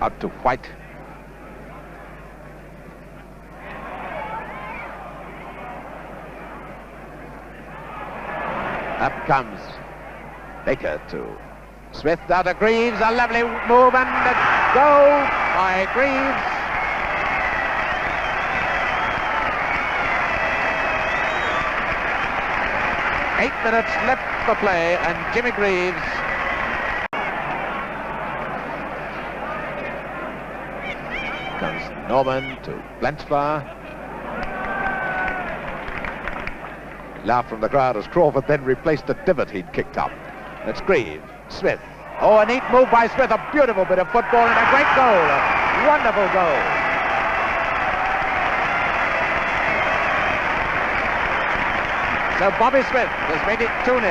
Out to White. Up comes Baker to Smith, down to Greaves, a lovely move and a goal by Greaves. Eight minutes left for play and Jimmy Greaves comes Norman to Blanchflower. Laugh from the crowd as Crawford then replaced the divot he'd kicked up. That's Greaves. Smith. Oh, a neat move by Smith. A beautiful bit of football and a great goal. A wonderful goal. So Bobby Smith has made it 2-0.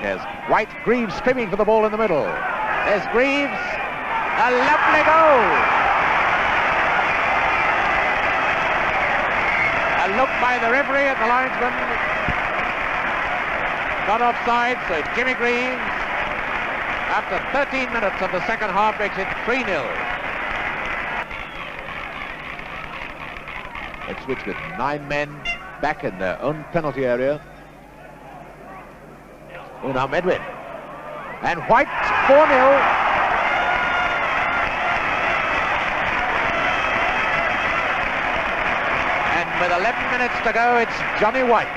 There's White. Greaves screaming for the ball in the middle. There's Greaves. A lovely goal. A look by the referee at the linesman. Not offside, so Jimmy Greaves, after 13 minutes of the second half, makes it 3-0. Ipswich with 9 men back in their own penalty area. Oh, now Medwin. And White, 4-0. With 11 minutes to go, it's Johnny White,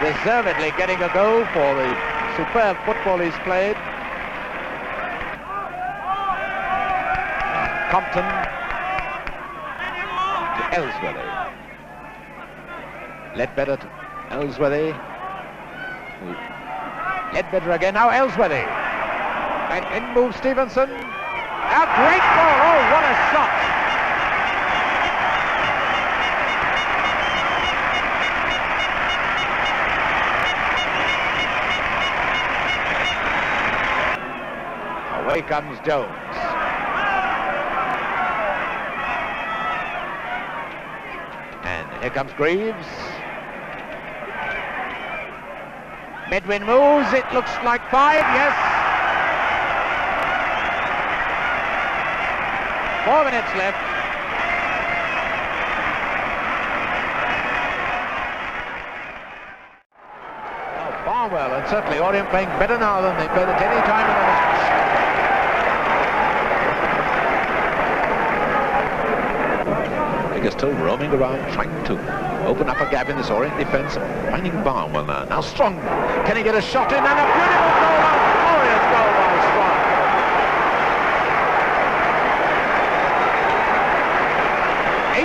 deservedly getting a goal for the superb football he's played. Compton to Ellsworthy. Ledbetter to Ellsworthy. Ledbetter again, now Ellsworthy. And in moves Stevenson. A great goal, oh what a shot. Away comes Jones. And here comes Greaves. Medwin moves, it looks like 5, yes. 4 minutes left. Oh, Barwell and certainly Orient playing better now than they played at any time in the match. Still roaming around, trying to open up a gap in this Orient defence. Finding Barnwell now. Now Strong. Can he get a shot in? And a beautiful goal, a glorious goal by Strong.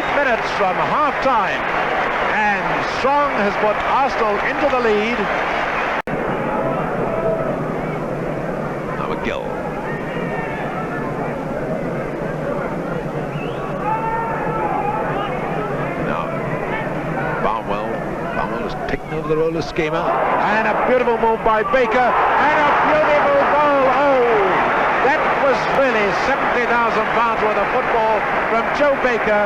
8 minutes from half-time. And Strong has put Arsenal into the lead. Now McGill. Taking over the role of schemer, and a beautiful move by Baker, and a beautiful goal. Oh, that was really £70,000 worth of football from Joe Baker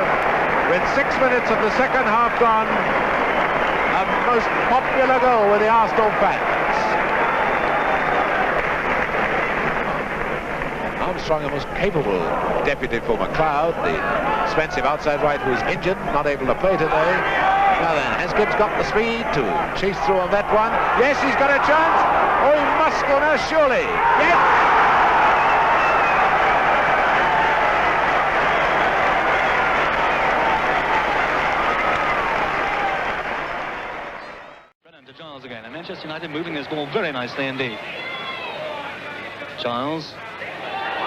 with 6 minutes of the second half gone. A most popular goal with the Arsenal fans. Armstrong, a most capable deputy for McLeod, the expensive outside right who's injured, not able to play today. Now then, has Gibbs got the speed to chase through on that one? Yes, he's got a chance. Oh, he must go now, surely. Yes! Brennan to Giles again, and Manchester United moving this ball very nicely indeed. Giles.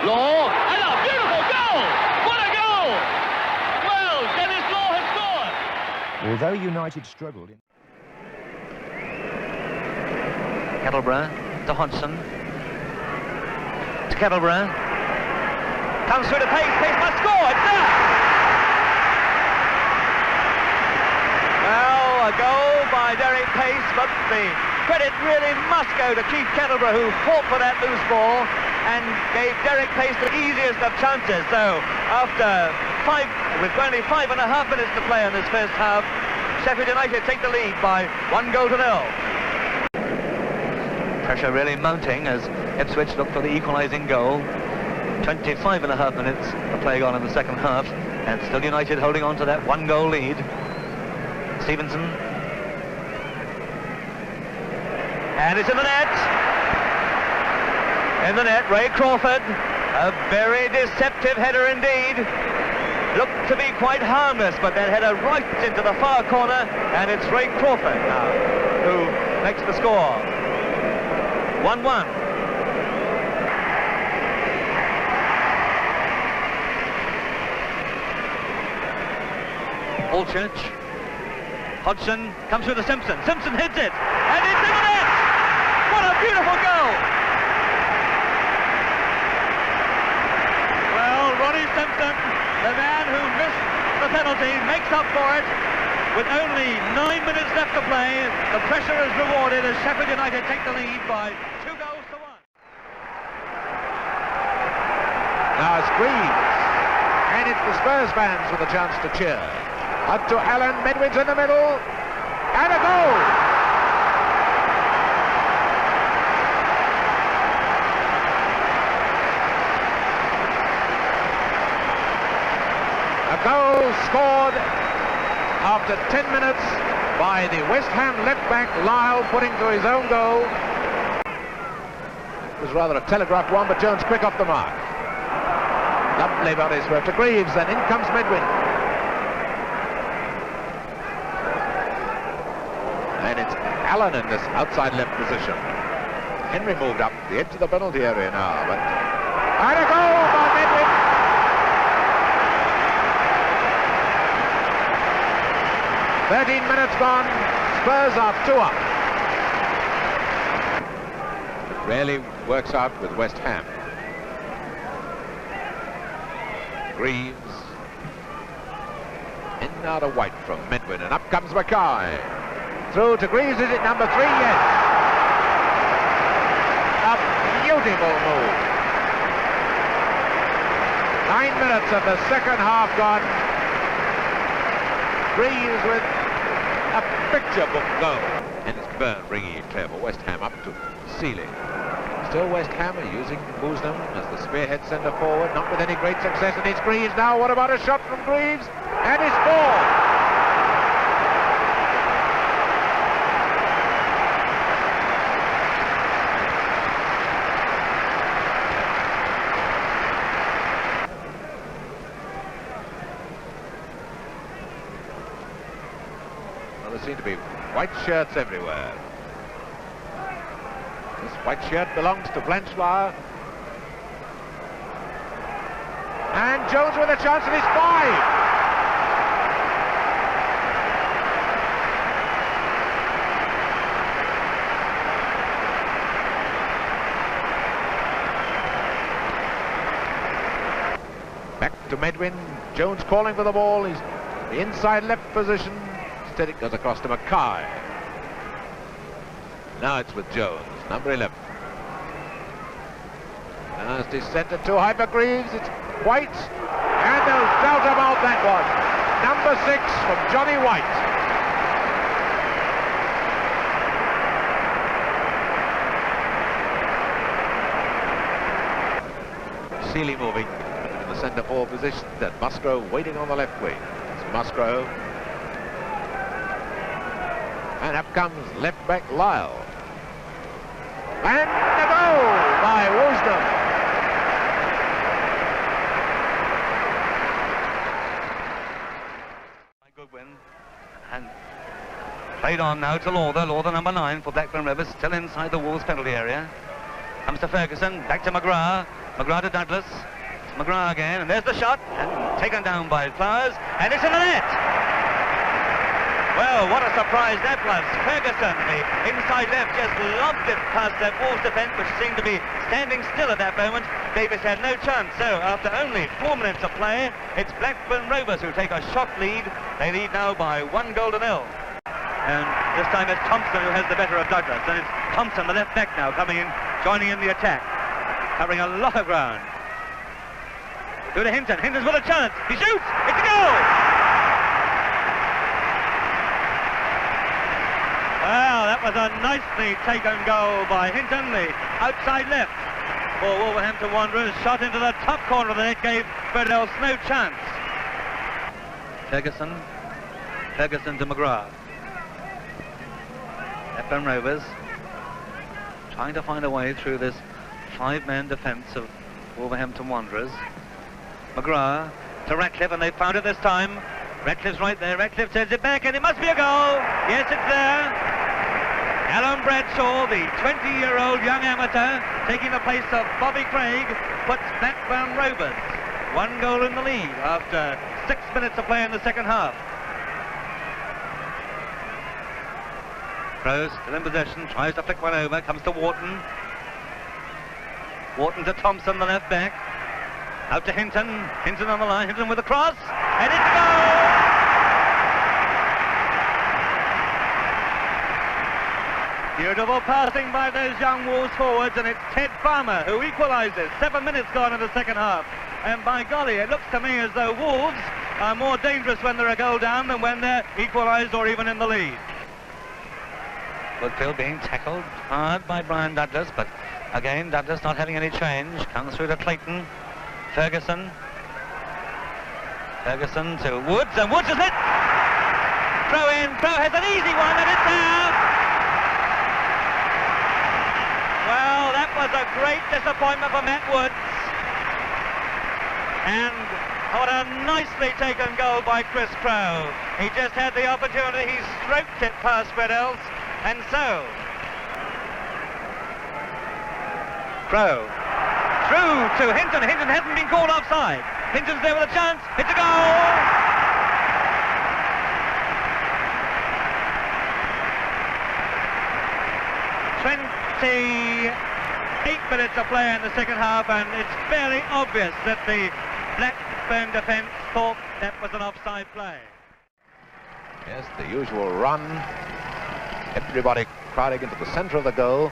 Law, and a beautiful goal! What a goal! Well, Dennis Law has scored! Although United struggled in... Kettleborough to Hodgson. To Kettleborough. Comes through to Pace. Pace must score. It's there! Well, a goal by Derek Pace, but the credit really must go to Keith Kettleborough, who fought for that loose ball and gave Derek Pace the easiest of chances. So, after with only 5.5 minutes to play in this first half, Sheffield United take the lead by 1-0. Pressure really mounting as Ipswich look for the equalising goal. 25.5 minutes of playing on in the second half, and still United holding on to that 1-goal lead. Stevenson. And it's in the net. In the net, Ray Crawford. A very deceptive header indeed. Looked to be quite harmless, but that header right into the far corner, and it's Ray Crawford now who makes the score. 1-1. Allchurch. Hodgson comes through to Simpson. Simpson hits it, and it's in the net! What a beautiful goal! Well, Ronnie Simpson, the man who missed the penalty, makes up for it. With only 9 minutes left to play, the pressure is rewarded as Sheffield United take the lead by 2-1. Now it's Greaves, and it's the Spurs fans with a chance to cheer. Up to Allen, Medwin's in the middle, and a goal! A goal scored after 10 minutes by the West Ham left-back Lyle, putting to his own goal. It was rather a telegraphed one, but Jones quick off the mark. Lovely body swerve to Greaves, and in comes Medwin. And it's Allen in this outside left position. Henry moved up the edge of the penalty area now, but... And a goal by Medwin! "13 minutes gone, Spurs are 2 up. It rarely works out with West Ham. Greaves. In and out of White from Medwin, and up comes Mackay. Through to Greaves, is it number 3? Yes. A beautiful move. 9 minutes of the second half gone. Greaves with a picture book goal. And it's Byrne bringing it clear for West Ham up to Seeley. Still West Ham are using Woosnam as the spearhead centre forward, not with any great success, and it's Greaves now. What about a shot from Greaves? And it's ball! Well, there seem to be white shirts everywhere. This white shirt belongs to Blanchflower. And Jones with a chance, and it's 5. Back to Medwin. Jones calling for the ball. He's the inside left position. Instead it goes across to Mackay. Now it's with Jones, number 11. Now it's centre too high for Greaves. It's White, and no doubt about that one. Number 6 from Johnny White. Seeley moving in the centre forward position, and Musgrove waiting on the left wing. It's Musgrove. And up comes left back Lyle. And a goal by Woosnam. Goodwin. And played on now to Lawther. Lawther number 9 for Blackburn Rovers, still inside the Wolves penalty area. Comes to Ferguson, back to McGrath. McGrath to Douglas. It's McGrath again, and there's the shot. And taken down by Flowers, and it's in the net. Well, what a surprise that was. Ferguson, the inside left, just lobbed it past that Wolves defence, which seemed to be standing still at that moment. Davis had no chance. So, after only 4 minutes of play, it's Blackburn Rovers who take a shot lead. They lead now by 1-0. And this time it's Thompson who has the better of Douglas. And it's Thompson, the left back now, coming in, joining in the attack. Covering a lot of ground. Through to Hinton. Hinton's with a chance. He shoots! It's a goal! that was a nicely taken goal by Hinton, the outside left for Wolverhampton Wanderers. Shot into the top corner of the net, gave Birdell's no chance. Ferguson to McGrath. Epsom Rovers trying to find a way through this five-man defence of Wolverhampton Wanderers. McGrath to Ratcliffe, and they've found it this time. Ratcliffe's right there. Ratcliffe sends it back, and it must be a goal. Yes, it's there. Alan Bradshaw, the 20-year-old young amateur, taking the place of Bobby Craig, puts Blackburn Rovers 1 goal in the lead after 6 minutes of play in the second half. Crowe still in possession, tries to flick one over, comes to Wharton. Wharton to Thompson, the left back. Out to Hinton. Hinton on the line. Hinton with a cross. And it's a goal! Beautiful passing by those young Wolves forwards, and it's Ted Farmer who equalises. 7 minutes gone in the second half. And by golly, it looks to me as though Wolves are more dangerous when they're a goal down than when they're equalised or even in the lead. Woodfield being tackled hard by Brian Douglas, but again, Douglas not having any change. Comes through to Clayton. Ferguson to Woods, and Woods is hit! Throw in, Crowe has an easy one, and it's there! Well, that was a great disappointment for Matt Woods. And what a nicely taken goal by Chris Crowe. He just had the opportunity, he stroked it past Birdell's, and so Crowe through to Hinton. Hinton hasn't been called offside. Hinton's there with a chance. It's a goal! "28 minutes of play in the second half, and it's fairly obvious that the Blackburn defence thought that was an offside play." Yes, the usual run. Everybody crowding into the centre of the goal.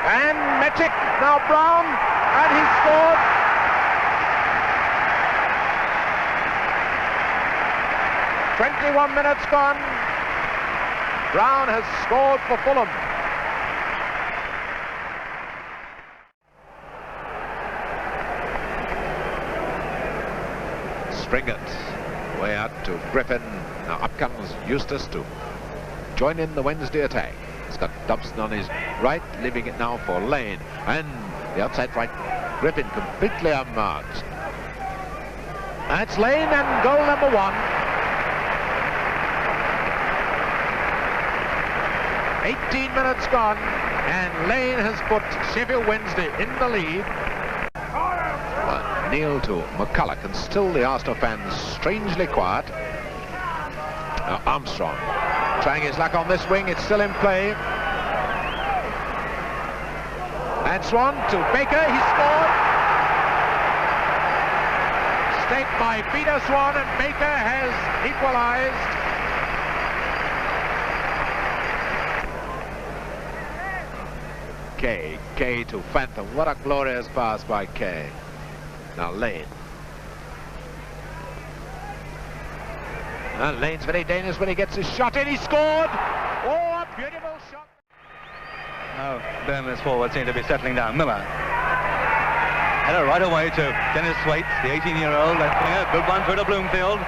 And Metric, now Brown, and he scored. "21 minutes gone. Brown has scored for Fulham. Springett way out to Griffin. Now up comes Eustace to join in the Wednesday attack. He's got Dobson on his right, leaving it now for Lane. And the outside right, Griffin completely unmarked. That's Lane, and goal number 1. 18 minutes gone, and Lane has put Sheffield Wednesday in the lead. Neil to McCulloch, and still the Arsenal fans strangely quiet. Now Armstrong trying his luck on this wing, it's still in play. And Swan to Baker, he scored. Staked by Peter Swan, and Baker has equalised. Kay to Phantom, what a glorious pass by Kay. Now Lane. And Lane's very dangerous when he gets his shot in. He scored! Oh, a beautiful shot! Now Birmingham forward seem to be settling down. Miller. Header right away to Dennis Thwaites, the 18-year-old left winger. Good one through to Bloomfield.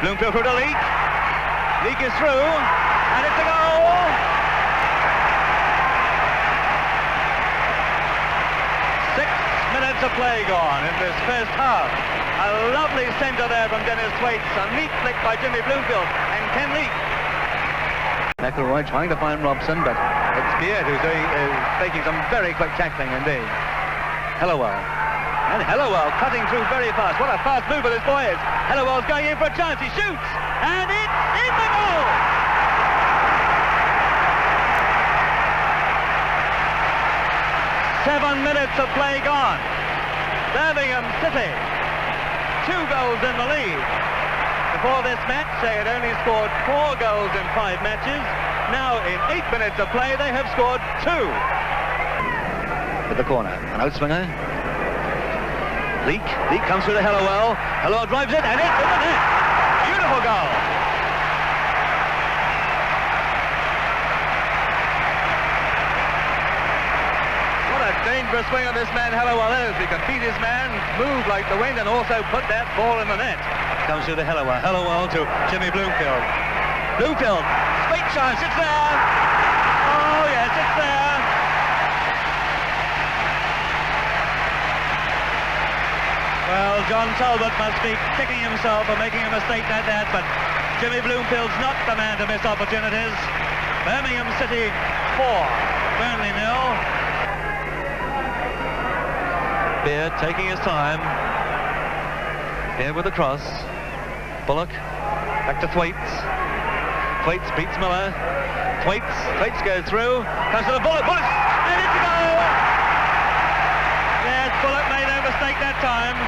Bloomfield through to Leak. Leak is through, and it's a goal! Minutes of play gone in this first half. A lovely centre there from Dennis Thwaites. A neat flick by Jimmy Bloomfield and Ken Leak. McElroy trying to find Robson, but it's Beard who's taking some very quick tackling indeed. Hellawell. And Hellawell cutting through very fast. What a fast mover this boy is. Hellawell's going in for a chance. He shoots, and it's in the goal! "7 minutes of play gone. Birmingham City, 2 goals in the lead. Before this match, they had only scored 4 goals in 5 matches. Now, in 8 minutes of play, they have scored 2. With the corner, an outswinger. Leak comes through to Hellawell. Hellawell drives it, and it's in the net. Beautiful goal. dangerous swing of this man Hellawell is. He can beat his man, move like the wind, and also put that ball in the net. Comes through to Hellawell. Hellawell to Jimmy Bloomfield. Bloomfield, sweet chance, it's there! Oh yes, it's there! Well, John Talbot must be kicking himself for making a mistake like that, but Jimmy Bloomfield's not the man to miss opportunities. Birmingham City 4, Burnley 0. Beard taking his time. Here with the cross. Bullock back to Thwaites. Thwaites beats Miller. Thwaites goes through. Comes to the Bullock. Bullock! And it's a goal! Yes, Bullock made no mistake that time.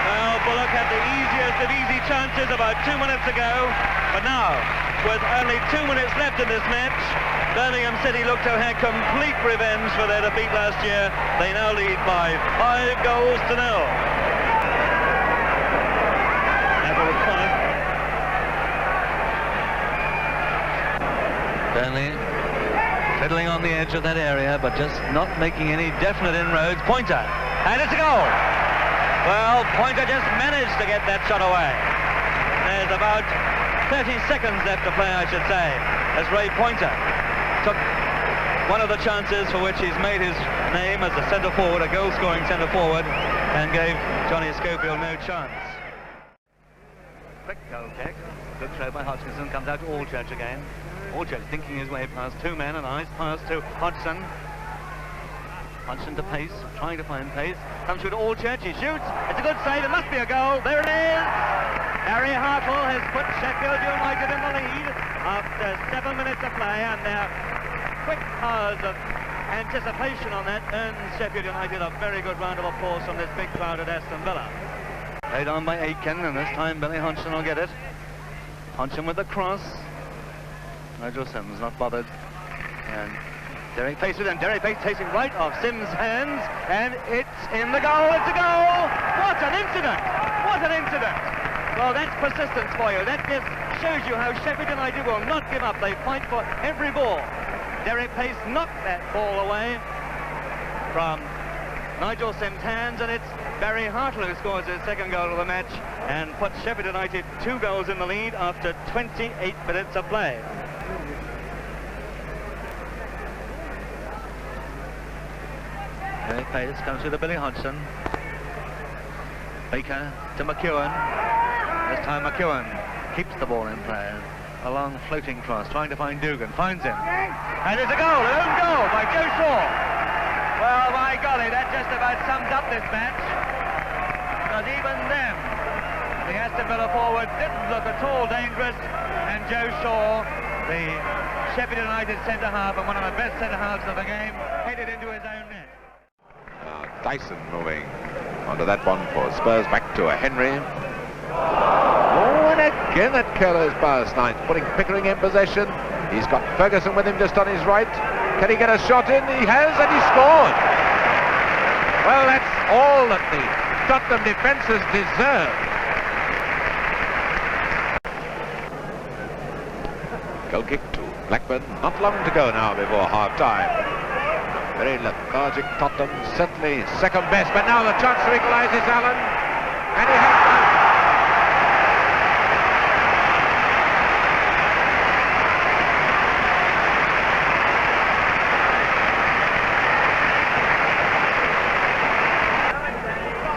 Well, Bullock had the easiest of easy chances about 2 minutes ago. But now, with only 2 minutes left in this match, Birmingham City look to have complete revenge for their defeat last year. They now lead by 5 goals to 0. Burnley fiddling on the edge of that area, but just not making any definite inroads. Pointer, and it's a goal. Well, Pointer just managed to get that shot away. There's about 30 seconds left to play, I should say, as Ray Pointer took one of the chances for which he's made his name as a centre-forward, a goal-scoring centre-forward, and gave Johnny Schofield no chance. Quick goal kick. Good throw by Hodgkinson. Comes out to Allchurch again. Allchurch thinking his way past 2 men, and a nice pass to Hodgson. Hodgson to Pace, trying to find Pace. Comes through to Allchurch. He shoots. It's a good save. It must be a goal. There it is. Barry Hartle has put Sheffield United in the lead after 7 minutes of play, and their quick powers of anticipation on that earns Sheffield United a very good round of applause from this big crowd at Aston Villa. Played on by Aitken, and this time Billy Hodgson will get it. Hodgson with the cross. Nigel Sims not bothered. And Derek Pace with him. Derek Pace chasing right off Sims' hands, and it's in the goal. It's a goal! What an incident! What an incident! Well, that's persistence for you. That just shows you how Sheffield United will not give up. They fight for every ball. Derek Pace knocked that ball away from Nigel Sims' hands, and it's Barry Hartle who scores his second goal of the match and puts Sheffield United 2 goals in the lead after 28 minutes of play. Derek Pace comes through to Billy Hodgson. Baker to McEwen. This time McEwen keeps the ball in play. A long floating cross, trying to find Dugan. Finds him. And it's a goal, an own goal by Joe Shaw. Well, my golly, that just about sums up this match. Because even then, the Aston Villa forward didn't look at all dangerous. And Joe Shaw, the Sheffield United centre-half and one of the best centre-halves of the game, headed into his own net. Dyson moving onto that one for Spurs, back to a Henry. Oh, and again that Keller's past 9, putting Pickering in possession. He's got Ferguson with him just on his right. Can he get a shot in? He has, and he scored. Well, that's all that the Tottenham defences deserve. Goal kick to Blackburn. Not long to go now before half-time. Very lethargic Tottenham, certainly second best, but now the chance to equalise is Allen, and he has done.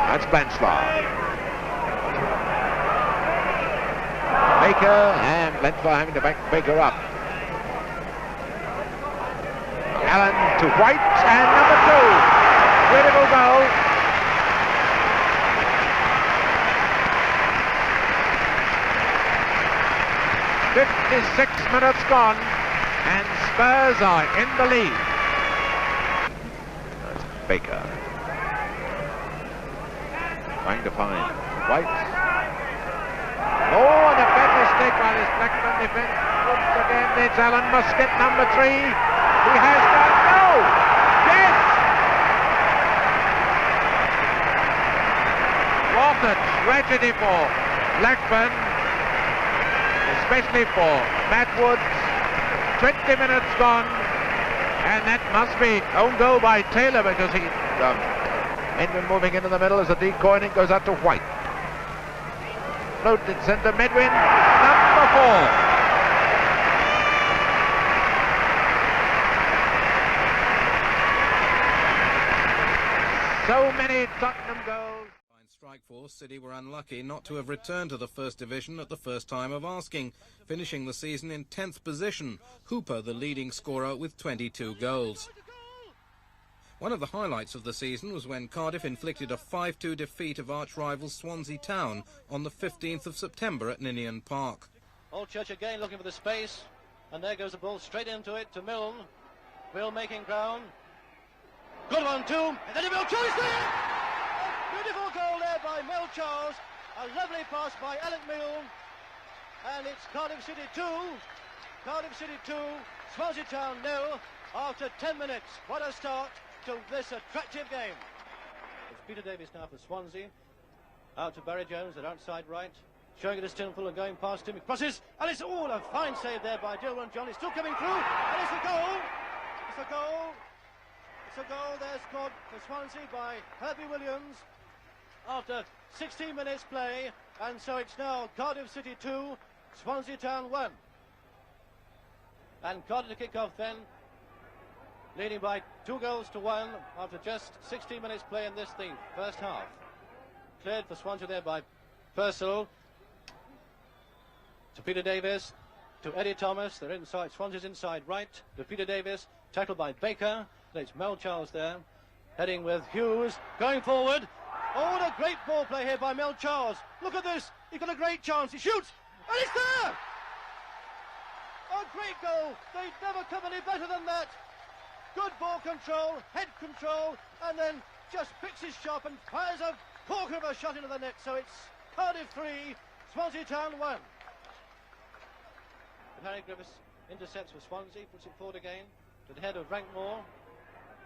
That's Blanchflower. Baker, and Blanchflower having to back Baker up. Allen to White, and number 2. Beautiful goal. "56 minutes gone, and Spurs are in the lead." That's Baker. Trying to find White. Oh, and a bad mistake by this Blackburn defence. Once again, it's Alan Muscat, number 3. He has done no! Yes! What a tragedy for Blackburn, especially for Matt Woods. 20 minutes gone, And that must be own goal by Taylor, because he Edwin moving into the middle as a decoy, and it goes out to White. Floated centre, Medwin, number 4. So many Tottenham goals. Strike Force, City were unlucky not to have returned to the First Division at the first time of asking, finishing the season in 10th position. Hooper, the leading scorer, with 22 goals. One of the highlights of the season was when Cardiff inflicted a 5-2 defeat of arch-rival Swansea Town on the 15th of September at Ninian Park. Oldchurch again looking for the space, and there goes the ball straight into it to Milne. Will making ground. Good one too, and then Mel Charles there! A beautiful goal there by Mel Charles. A lovely pass by Alec Milne. And it's Cardiff City 2, Swansea Town 0, after 10 minutes. What a start to this attractive game. It's Peter Davies now for Swansea. Out to Barry Jones at outside right. Showing it to Stinfull and going past him. He crosses, and it's all a fine save there by Dilwyn John. It's still coming through, and it's a goal. It's a goal. It's a goal there scored for Swansea by Herbie Williams after 16 minutes play, and so it's now Cardiff City 2, Swansea Town 1. And Cardiff to kick off then, leading by 2-1 after just 16 minutes play in this thing, first half. Cleared for Swansea there by Purcell. To Peter Davies, to Eddie Thomas, they're inside, Swansea's inside right, to Peter Davies, tackled by Baker. It's Mel Charles there, heading with Hughes, going forward. Oh, what a great ball play here by Mel Charles. Look at this, he's got a great chance, he shoots, and it's there! A great goal, they'd never come any better than that. Good ball control, head control, and then just picks his shot and fires a corker of a shot into the net. So it's Cardiff 3, Swansea Town 1. And Harry Griffiths intercepts for Swansea, puts it forward again to the head of Rankmore.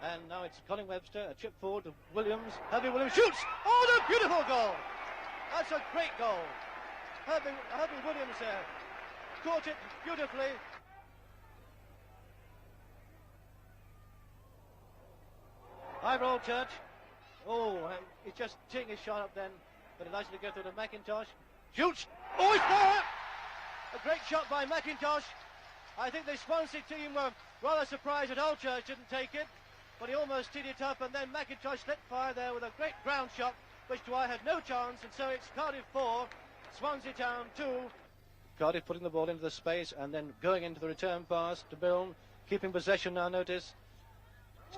And now it's Colin Webster, a chip forward to Williams. Herbie Williams shoots! Oh, what a beautiful goal! That's a great goal. Herbie Williams there caught it beautifully. Ivor Oldchurch. Oh, he's just teeing his shot up then, but it's likely to go through to McIntosh. Shoots! Oh, it's there! A great shot by McIntosh. I think the Swansea team were rather surprised that Oldchurch didn't take it, but he almost teed it up, and then McIntosh let fire there with a great ground shot, which Dwyer had no chance, and so it's Cardiff 4, Swansea Town 2. Cardiff putting the ball into the space and then going into the return pass to Milne, keeping possession now, notice.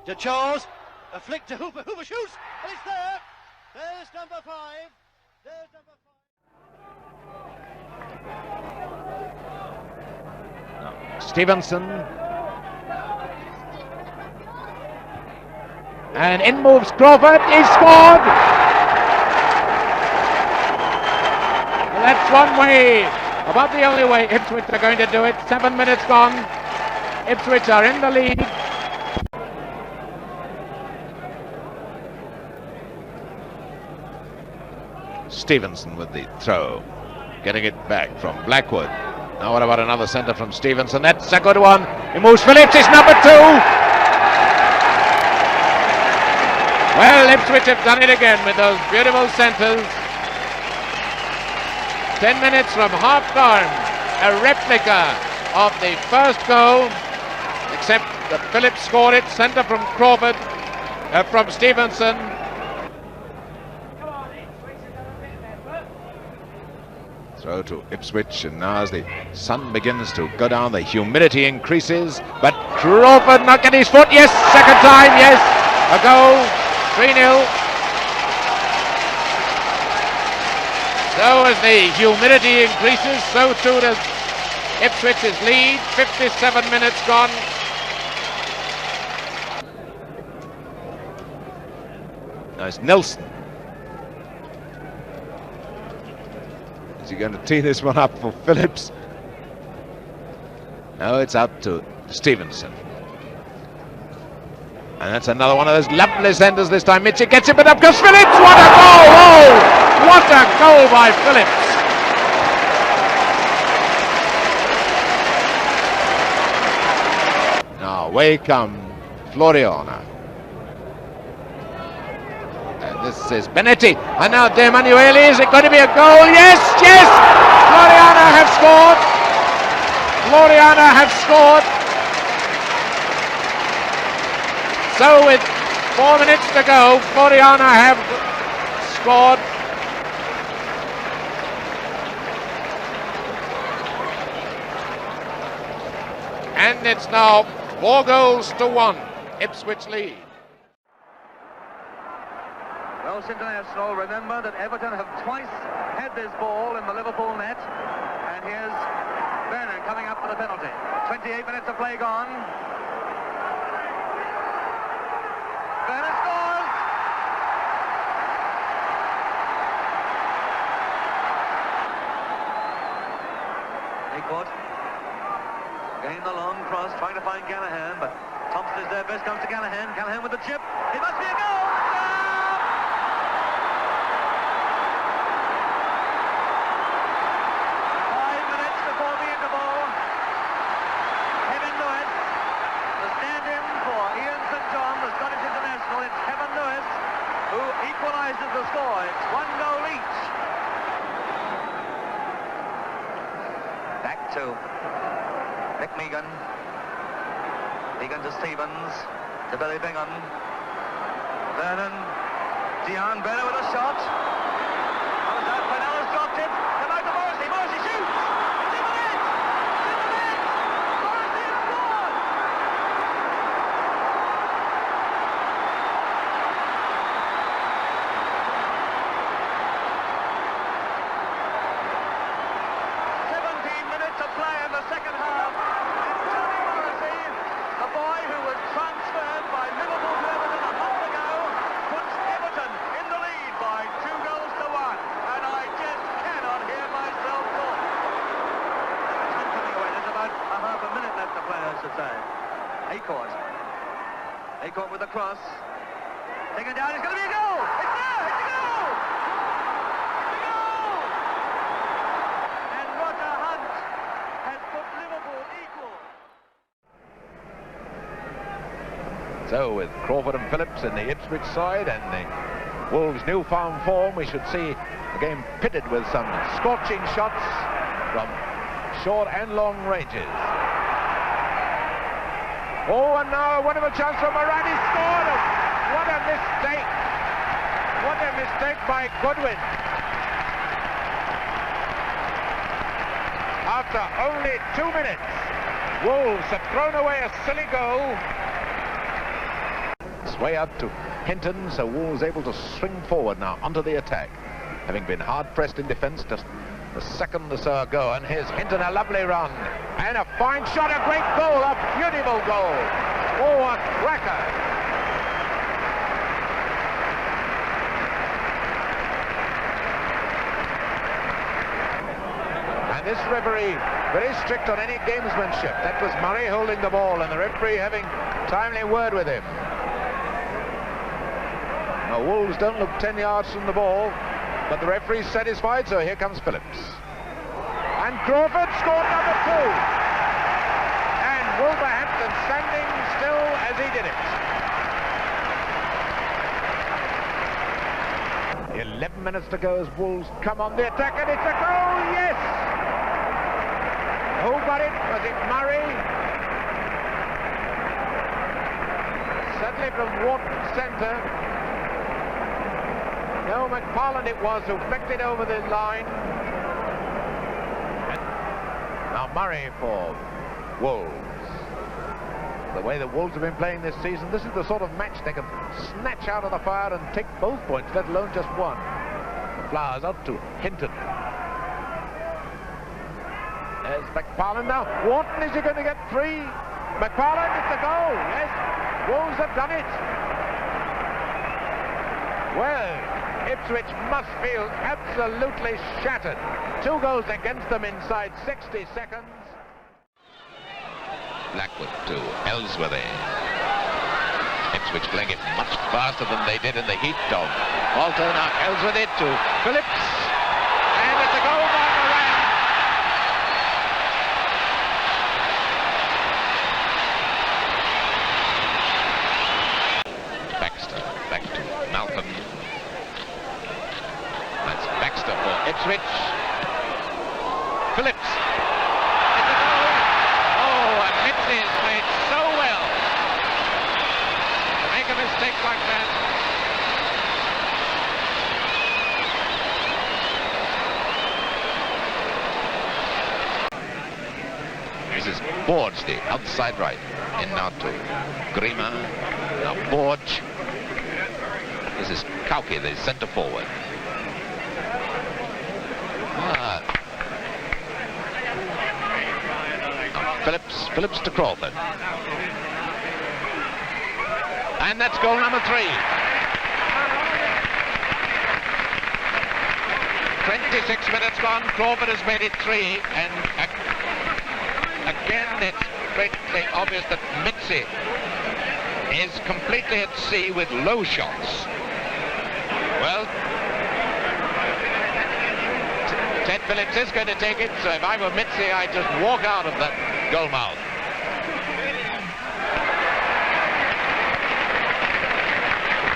To Charles, a flick to Hooper, Hooper shoots, and it's there! There's number 5, there's number 5. Stevenson. And in moves Crawford. He's scored! Well, that's one way, about the only way Ipswich are going to do it. 7 minutes gone. Ipswich are in the lead. Stevenson with the throw. Getting it back from Blackwood. Now what about another centre from Stevenson? That's a good one. He moves Phillips, it's number 2. Well, Ipswich have done it again with those beautiful centres. 10 minutes from half-time. A replica of the first goal, except that Phillips scored it. Centre from Crawford, from Stevenson. Throw to Ipswich, and now as the sun begins to go down, the humidity increases, but Crawford not getting his foot. Yes, second time, yes, a goal. 3-0. So as the humidity increases, so too does Ipswich's lead. 57 minutes gone. Now it's Nelson. Is he going to tee this one up for Phillips? No, it's out to Stevenson. And that's another one of those lovely centres this time. Mitchell gets it, but up goes Phillips. What a goal! Oh, what a goal by Phillips! Now away comes Floriana. And this is Benetti. And now De Emanuele. Is it going to be a goal? Yes, yes! Floriana have scored. Floriana have scored. So with 4 minutes to go, Floriana have scored. And it's now 4-1. Ipswich lead. Welsh international, remember that Everton have twice had this ball in the Liverpool net. And here's Vernon coming up for the penalty. 28 minutes of play gone. Vernon scores! Haycourt. Again the long cross, trying to find Gallagher, but Thompson is there, best comes to Gallagher. Gallagher with the chip. It must be a goal! Equalises the score. It's 1 goal each. Back to Nick Megan. Megan to Stevens. To Billy Bingham. Vernon. Dion Berner with a shot. How was that? Pinellas dropped it. Come out to Morrissey. Morrissey shoots. It's in the net. It's in the net. Morrissey has scored. 17 minutes of play in the second half. And Tony Morrissey, the boy who was transferred by Liverpool to Everton a month ago, puts Everton in the lead by 2-1. And I just cannot hear myself talk. Time coming away. There's about a half a minute left to play, I should say. Haycourt. Haycourt with the cross. Taken down. It's going to be a goal. It's there. It's a goal. It's a goal. And Roger Hunt has put Liverpool equal. So with Crawford and Phillips in the Ipswich side and the Wolves' newfound form, we should see a game pitted with some scorching shots from short and long ranges. Oh, and now a wonderful chance from Moran. He scored it. What a mistake. What a mistake by Goodwin. After only 2 minutes, Wolves have thrown away a silly goal. It's way out to Hinton, so Wolves able to swing forward now onto the attack. Having been hard-pressed in defence just a second or so ago, and here's Hinton, a lovely run. And a fine shot, a great goal, a beautiful goal. Oh, a cracker. And this referee, very strict on any gamesmanship. That was Murray holding the ball and the referee having timely word with him. Now, Wolves don't look 10 yards from the ball, but the referee's satisfied, so here comes Phillips. And Crawford scored number 2. And Wolverhampton standing still as he did it. 11 minutes to go as Wolves come on the attack, and it's a goal, yes! Who got it? Was it Murray? Certainly from Wharton centre. No, McFarland it was who flicked it over the line. And now Murray for Wolves. The way the Wolves have been playing this season, this is the sort of match they can snatch out of the fire and take both points, let alone just one. The Flowers out to Hinton. There's McFarland now. Wharton, is he going to get 3? McFarland, it's a goal, yes. Wolves have done it. Well, Ipswich must feel absolutely shattered. 2 goals against them inside 60 seconds. Blackwood to Ellsworthy. Ipswich playing it much faster than they did in the heat of Walter. Now Ellsworthy to Phillips. And it's a goal by Moran. Borge, the outside right. In now to Grima. Now Borge. This is Kauki, the centre forward. Phillips to Crawford. And that's goal number 3. 26 minutes gone. Crawford has made it 3. And again, it's greatly obvious that Mitzi is completely at sea with low shots. Well, Ted Phillips is going to take it, so if I were Mitzi, I'd just walk out of that goal mouth.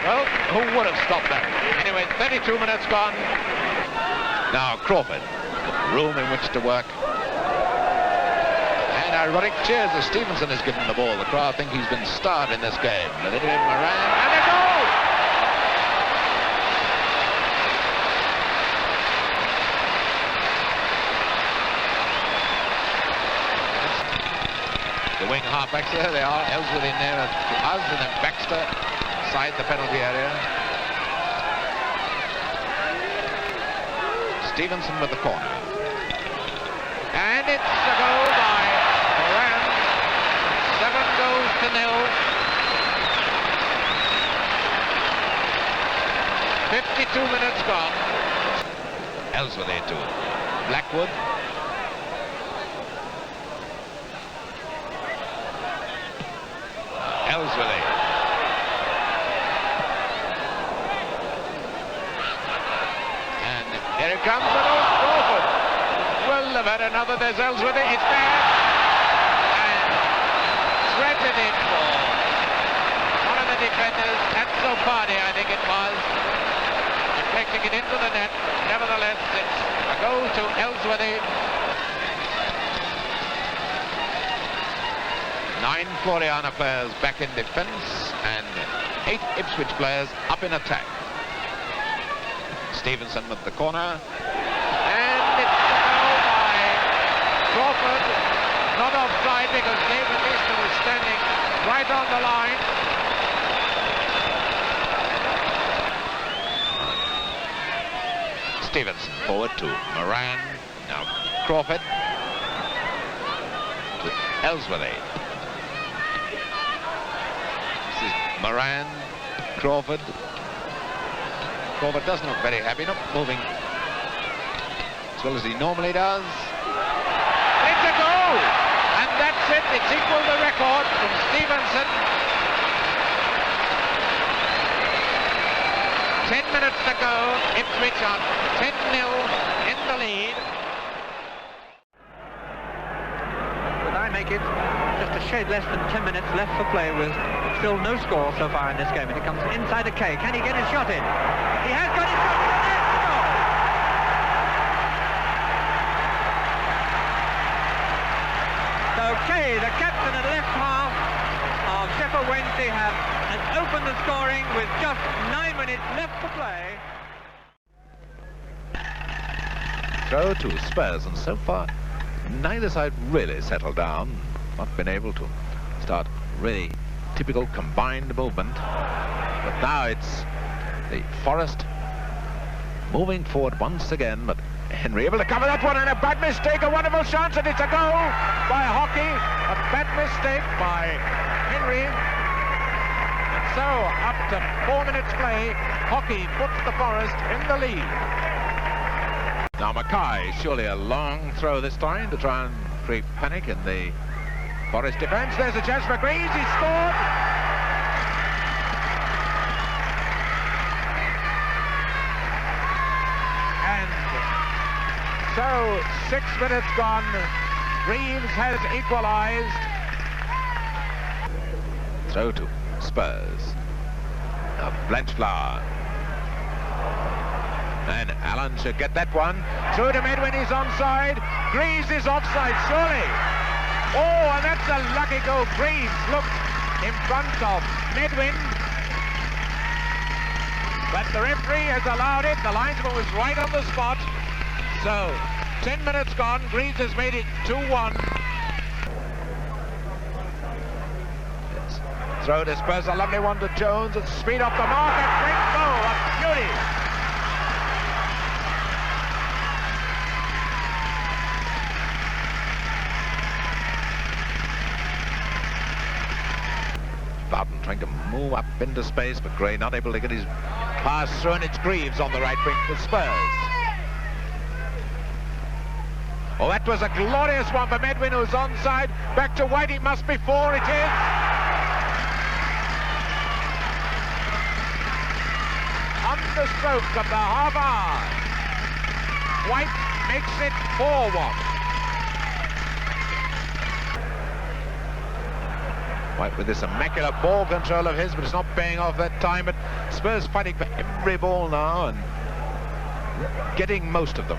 Well, who would have stopped that? Anyway, 32 minutes gone. Now Crawford, room in which to work. And ironic cheers as Stevenson has given the ball. The crowd think he's been starved in this game. Moran, and a goal! The wing halfbacks, there they are. Ellsworth in there to us, and then Baxter inside the penalty area. Stevenson with the corner. And it's a goal by Moran. 7 goals to 0. 52 minutes gone. Ellsworth to Blackwood. Ellsworth. And here it comes, and old Crawford will have had another. There's Ellsworth. It's there. And threaded it for one of the defenders. Enzo Pardy, I think it was. Deflecting it into the net. Nevertheless, it's a goal to Ellsworth. 9 Floriana players back in defence and 8 Ipswich players up in attack. Stevenson with the corner. And it's a goal by Crawford. Not offside because David Easton was standing right on the line. Stevenson forward to Moran. Now Crawford to Ellsworth. Moran, Crawford. Crawford doesn't look very happy, not moving as well as he normally does. It's a goal! And that's it, it's equal the record from Stevenson. 10 minutes to go, Ipswich are 10-0 in the lead. Would I make it just a shade less than 10 minutes left for play with still no score so far in this game, and he comes inside the K. Can he get his shot in? He has got his shot in, and there's the goal! So Kay, the captain and left half of Sheffield Wednesday, have opened the scoring with just 9 minutes left to play. Throw to Spurs, and so far neither side really settled down, not been able to start really typical combined movement, but now it's the Forest moving forward once again, but Henry able to cover that one, and a bad mistake, a wonderful chance, and it's a goal by Hockey. A bad mistake by Henry, and so up to 4 minutes play, Hockey puts the Forest in the lead. Now Mackay, surely a long throw this time to try and create panic in the Forest defence. There's a chance for Greaves, he scored! And so 6 minutes gone, Greaves has equalised. Throw to Spurs. Now Blanchflower. And Allen should get that one. Through to Medwin, he's onside. Greaves is offside, surely. Oh, and that's a lucky goal. Greaves looked in front of Medwin, but the referee has allowed it. The linesman was right on the spot. So 10 minutes gone. Greaves has made it 2-1. Throw to Spurs, a lovely one to Jones. It's speed off the mark, a great goal, a beauty. Bowden trying to move up into space, but Gray not able to get his pass through, and it's Greaves on the right wing for Spurs. Oh, that was a glorious one from Edwin, who's onside. Back to White, it must be 4, it is. On the stroke of the half hour, White makes it 4-1. White with this immaculate ball control of his, but it's not paying off that time. But Spurs fighting for every ball now and getting most of them.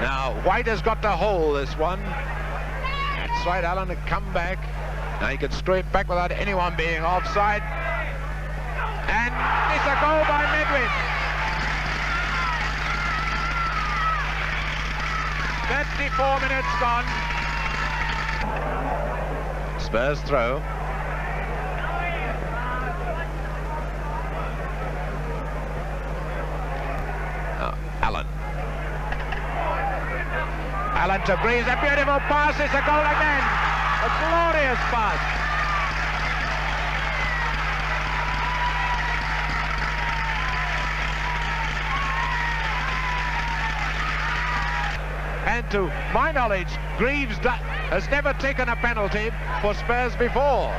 Now, White has got to hold this one. That's right, Allen had come back. Now he can screw it back without anyone being offside. And it's a goal by Medwin. 34 minutes gone. Spurs throw. Allen. Allen to Greaves, a beautiful pass, it's a goal again. A glorious pass. And to my knowledge, Greaves has never taken a penalty for Spurs before.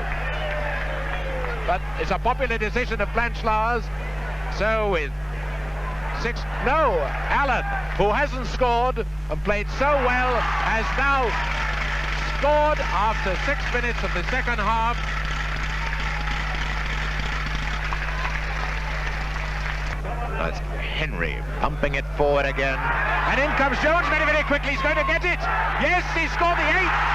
But it's a popular decision of Blanchflower's. So with Allen, who hasn't scored and played so well, has now scored after 6 minutes of the second half. That's Henry pumping it forward again. And in comes Jones very, very quickly. He's going to get it. Yes, he scored the 8th.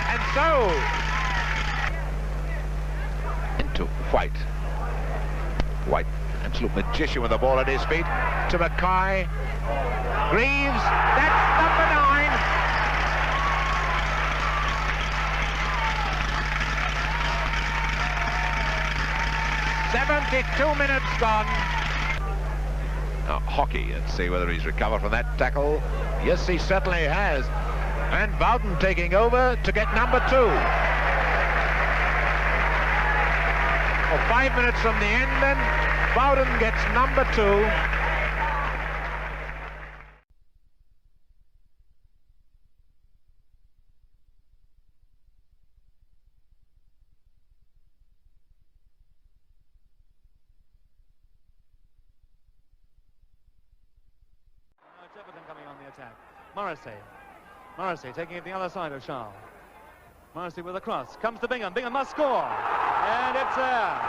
And so, into White. White, absolute magician with the ball at his feet. To Mackay. Greaves, that's number 9. 72 minutes gone. Now, Hockey, let's see whether he's recovered from that tackle. Yes, he certainly has. And Bowden taking over to get number 2. Well, 5 minutes from the end then, Bowden gets number 2. Morrissey taking it the other side of Charles. Morrissey with a cross. Comes to Bingham. Bingham must score. And it's there.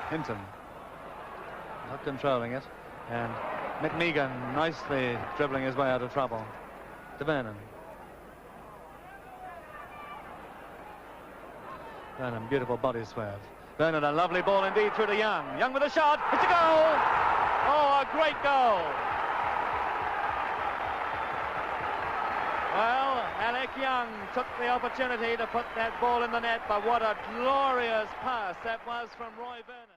Hinton. Not controlling it. And McMegan nicely dribbling his way out of trouble. To Vernon. Vernon, beautiful body swerve. Vernon, a lovely ball indeed through to Young. Young with a shot. It's a goal. Oh, a great goal. Well, Alec Young took the opportunity to put that ball in the net, but what a glorious pass that was from Roy Vernon.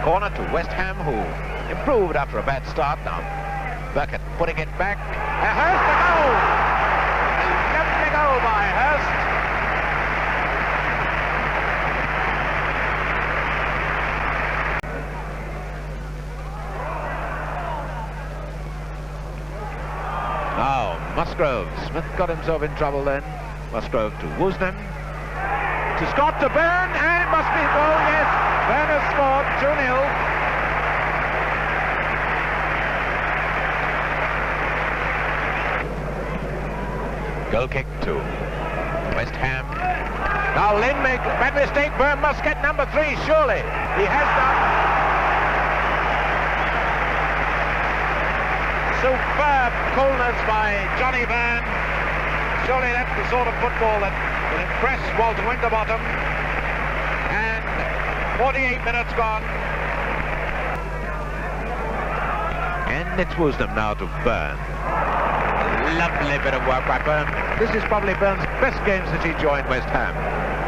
Corner to West Ham, who improved after a bad start. Now Burkett putting it back. Hurst to goal! Lovely goal by Hurst. Now, Musgrove. Smith got himself in trouble then. Musgrove to Woosnam. To Scott to Byrne, and it must be a goal, yes. Byrne has scored 2-0. Goal kick to West Ham. Now Lynn made a bad mistake. Byrne must get number 3, surely. He has done. Superb coolness by Johnny Byrne. Surely that's the sort of football that will impress Walter Winterbottom. And 48 minutes gone. And it's Woosnam now to Byrne. Lovely bit of work by Byrne. This is probably Byrne's best game since he joined West Ham.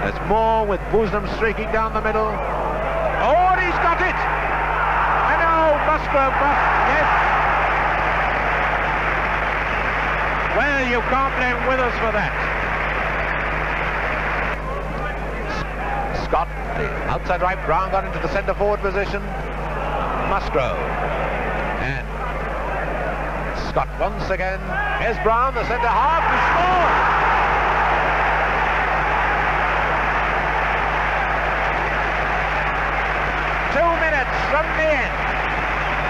There's more with Woosnam streaking down the middle. Oh, and he's got it! And oh, Musgrove, yes. Well, you can't blame Withers for that. Scott, the outside right, Brown got into the centre forward position. Musgrove. And Scott once again. Here's Brown, the centre half, he scores! From the end,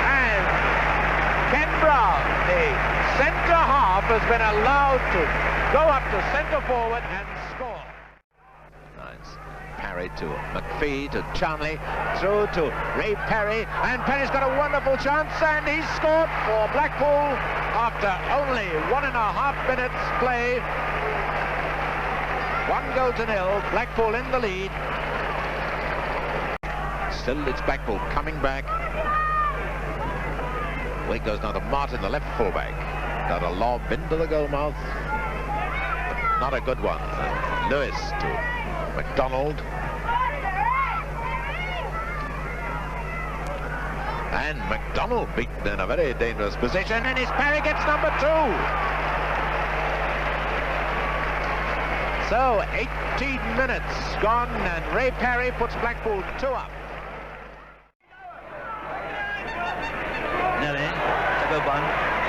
and Ken Brown, the centre half, has been allowed to go up to centre forward and score. Nice. Parry to McPhee, to Charnley, through to Ray Perry, and Perry's got a wonderful chance, and he's scored for Blackpool after only 1.5 minutes play. 1-0, Blackpool in the lead. Still, it's Blackpool coming back. Away goes now to Martin, the left fullback. Got a lob into the goal mouth. Not a good one. Lewis to MacDonald. And MacDonald beaten in a very dangerous position. And his Parry gets number 2. So, 18 minutes gone, and Ray Parry puts Blackpool 2 up.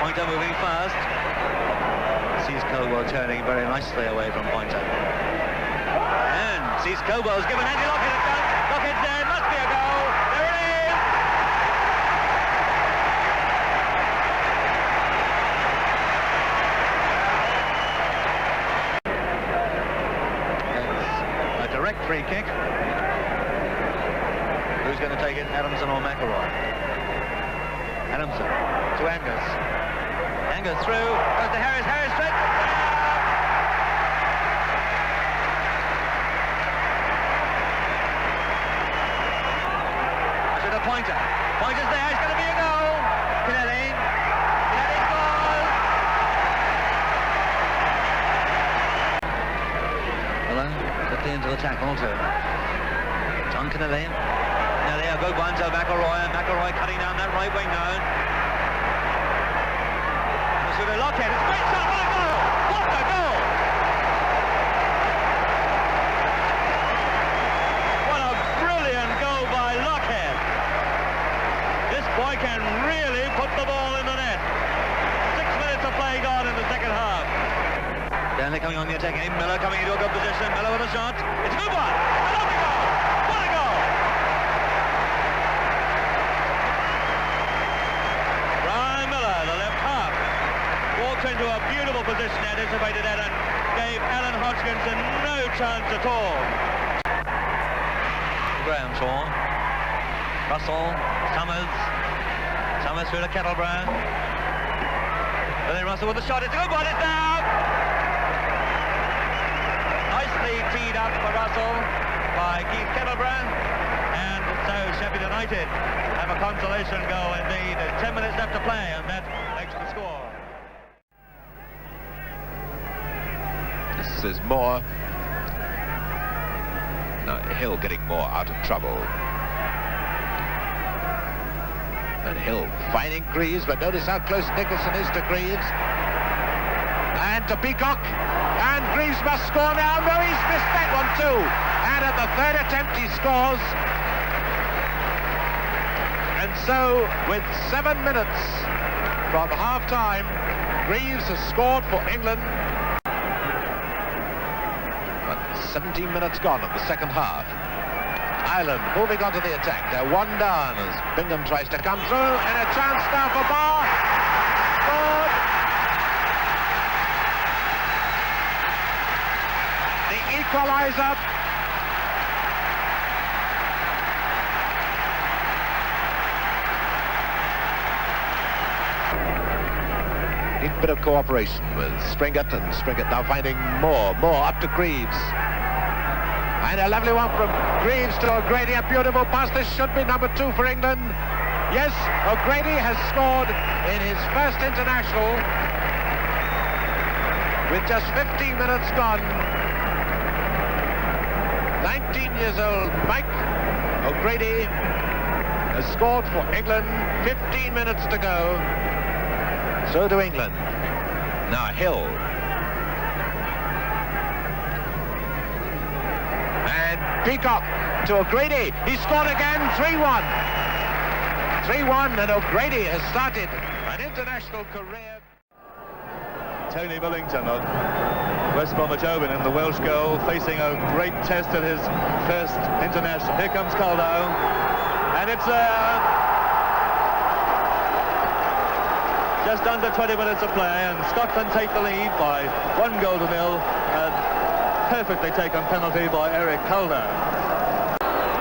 Pointer moving fast. Sees Colwell turning very nicely away from Pointer. And sees Colwell's given Andy Lockett a chance. Lockett's there, must be a goal. There it is! It's a direct free kick. Who's going to take it, Adamson or McElroy? Adamson to Angus. Angus through, goes to Harris, Harris straight. To the Pointer. Pointer's there, it's going to be a goal. Kennelly. Kennelly scores. Miller quickly into the tackle too. John Kennelly. Kennelly, a good one to McElroy, and McElroy cutting down that right wing now. To the Lockhead, it's a great shot, what a goal! What a goal! What a brilliant goal by Lockhead. This boy can really put the ball in the net. 6 minutes of play gone in the second half. Stanley coming on the attack game, Miller coming into a good position, Miller with a shot. It's a good one! A lovely goal! What a goal! Brian Miller, the left half. Walked into a beautiful position, anticipated that, and gave Alan Hodgkinson no chance at all. Graham saw. Russell, Summers through to Kettlebrown. And then Russell with the shot, it's a good one, it's down! Nicely teed up for Russell by Keith Kettlebrown. And so Sheffield United have a consolation goal indeed. There's 10 minutes left to play, and that makes the score. This is Moore. No, Hill getting more out of trouble. And Hill finding Greaves, but notice how close Nicholson is to Greaves. And to Peacock. And Greaves must score now. No, he's missed that one too. And at the 3rd attempt he scores. And so, with 7 minutes from half-time, Greaves has scored for England. 17 minutes gone in the second half. Ireland moving on to the attack. They're 1 down as Bingham tries to come through, and a chance now for Barr. Scored. The equaliser. A bit of cooperation with Springett, and Springett now finding more up to Greaves. And a lovely one from Greaves to O'Grady. A beautiful pass. This should be number 2 for England. Yes, O'Grady has scored in his first international with just 15 minutes gone. 19 years old Mike O'Grady has scored for England. 15 minutes to go. So do England. Now Hill. And Peacock to O'Grady. He scored again. 3-1. 3-1, and O'Grady has started an international career. Tony Millington of West Bromwich Albion in the Welsh goal, facing a great test at his first international. Here comes Caldow, and it's just under 20 minutes of play, and Scotland take the lead by 1-0. And perfectly taken penalty by Eric Caldow.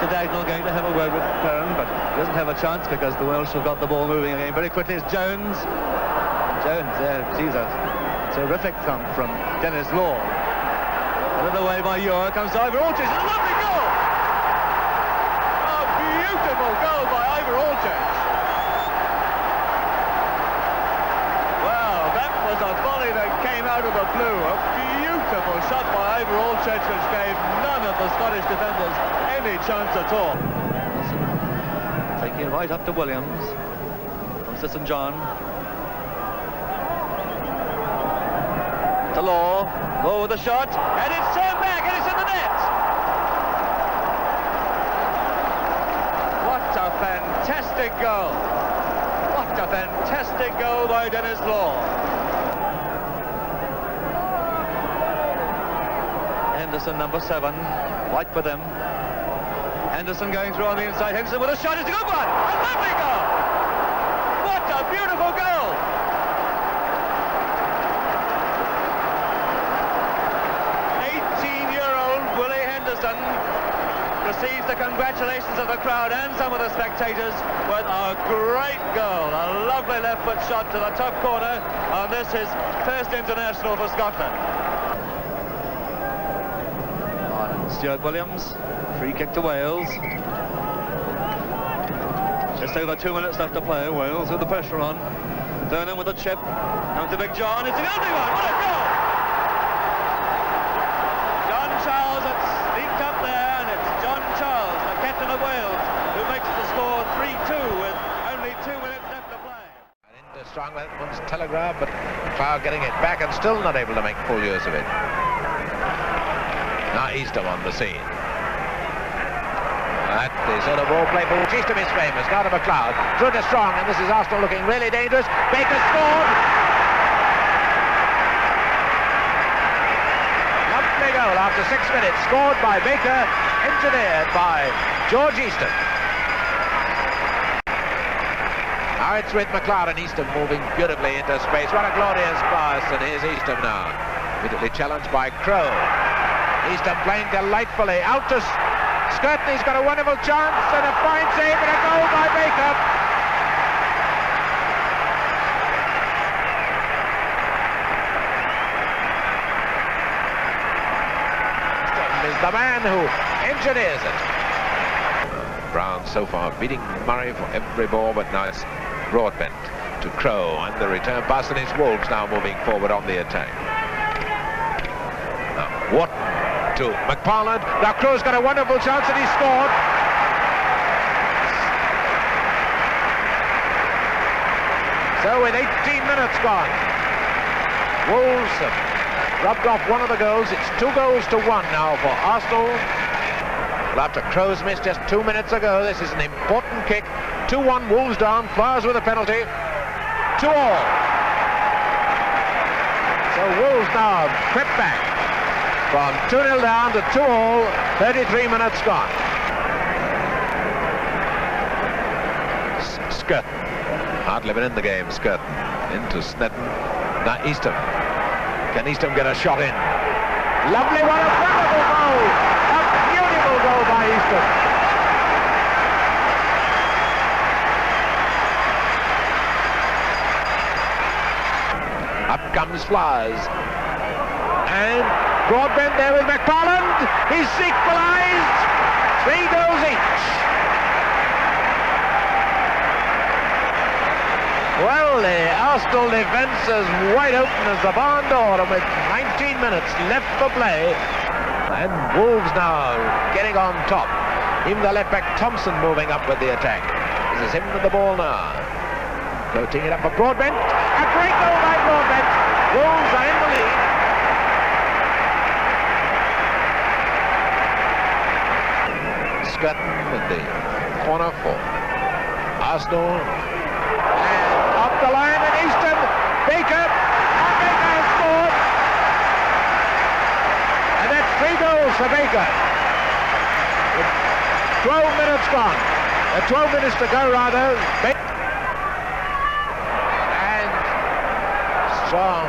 Dagnall going to have a word with Curran, but he doesn't have a chance because the Welsh have got the ball moving again very quickly. It's Jones. Jones there sees a terrific thump from Dennis Law. Another way by Eure, comes to Ivor Orchard. It's a lovely goal! A beautiful goal by Ivor Orchard. Well, that was a volley that came out of the blue. A beautiful shot by Ivor Orchard, which gave none of the Scottish defenders any chance at all. Taking it right up to Williams from Sir St John. To Law. Law with a shot, and it's turned back, and it's in the net. What a fantastic goal. What a fantastic goal by Dennis Law. Henderson, number 7, white for them. Henderson going through on the inside. Henderson with a shot. It's a good one. A lovely goal. What a beautiful goal. Willie Henderson receives the congratulations of the crowd and some of the spectators with a great goal. A lovely left foot shot to the top corner, and this is first international for Scotland. On Stuart Williams, free kick to Wales. Just over 2 minutes left to play. Wales with the pressure on. Vernon with a chip. Down to Big John. It's a lovely one. What a goal! Charles had sneaked up there, and it's John Charles, the captain of Wales, who makes the score 3-2 with only 2 minutes left to play. And into Strongman's telegraph, but Clough getting it back and still not able to make full use of it. Now Eastham on the scene. That is sort of ball play for which Eastham is famous. Now to McLeod, through to Strong, and this is Arsenal looking really dangerous. Baker scored! Goal after 6 minutes, scored by Baker, engineered by George Eastham. Now it's with McLeod, and Eastham moving beautifully into space. What a glorious pass, and here's Eastham now. Immediately challenged by Crow. Eastham playing delightfully. Out to Skirton, he's got a wonderful chance, and a fine save, and a goal by Baker. The man who engineers it. Brown so far beating Murray for every ball, but now it's Broadbent to Crow, and the return pass, and it's Wolves now moving forward on the attack. Now Watt to McParland. Now Crow's got a wonderful chance, and he scored. So with 18 minutes gone, Wolves have rubbed off one of the goals. It's 2-1 now for Arsenal. Well, after Crow's missed just 2 minutes ago, this is an important kick. 2-1, Wolves down. Flowers with a penalty. 2-all. So Wolves now crept back from 2-0 down to 2-all. 33 minutes gone. Skirton. Hardly been in the game, Skirton. Into Snedden. Now Eastham. Can Eastham get a shot in? Lovely one, a wonderful goal! A beautiful goal by Eastham. Up comes Flowers. And Broadbent there with McFarland. He's equalised. 3 goals each. Well, the Arsenal defence is wide open as the barn door, and with 19 minutes left for play. And Wolves now getting on top. Even the left back Thompson moving up with the attack. This is him with the ball now. Floating it up for Broadbent. A great goal by Broadbent. Wolves are in the lead. Scutton with the corner for Arsenal. And up the line at Easton. Baker. And Baker has scored. And that's 3 goals for Baker. With 12 minutes gone. 12 minutes to go, rather. And Strong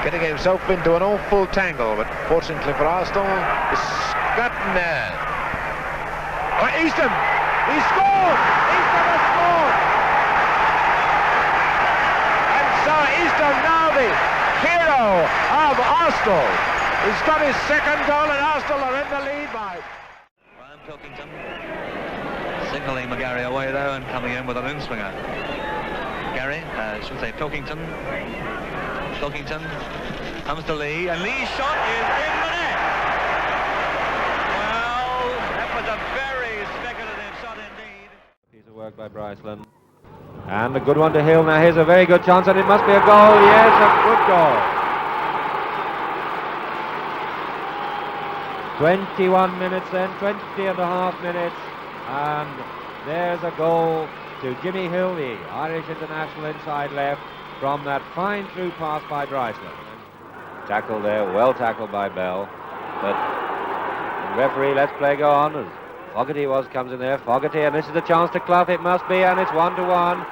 getting himself into an awful tangle, but fortunately for Arsenal, Scutton there. Oh, Easton! He scored! Easton has scored! And so Easton, now the hero of Arsenal, he's got his 2nd goal, and Arsenal are in the lead by... Ryan Pilkington signalling McGarry away though, and coming in with an in-swinger. Gary, should say Pilkington. Pilkington comes to Lee, and Lee's shot is in the net. Well, that was a very speculative shot indeed. Piece of work by Bryceland. And a good one to Hill. Now here's a very good chance, and it must be a goal. Yes, a good goal. 21 minutes then, 20.5 minutes. And there's a goal to Jimmy Hill, the Irish international inside left, from that fine through pass by Bryceland. Tackle there, well tackled by Bell. But the referee lets play go on as Fogarty comes in there. Fogarty, and this is the chance to Clough, it must be, and it's 1-1.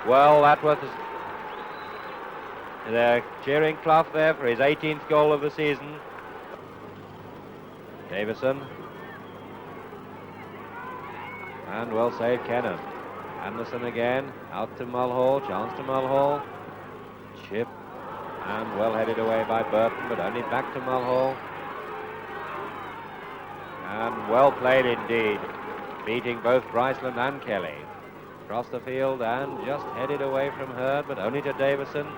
Well, Atworth is... They're cheering Clough there for his 18th goal of the season. Davison. And well saved, Kennan. Anderson again, out to Mulhall, chance to Mulhall. Chip, and well headed away by Burton, but only back to Mulhall. And well played indeed, beating both Bryceland and Kelly. Across the field and just headed away from Hurd, but only to Davison.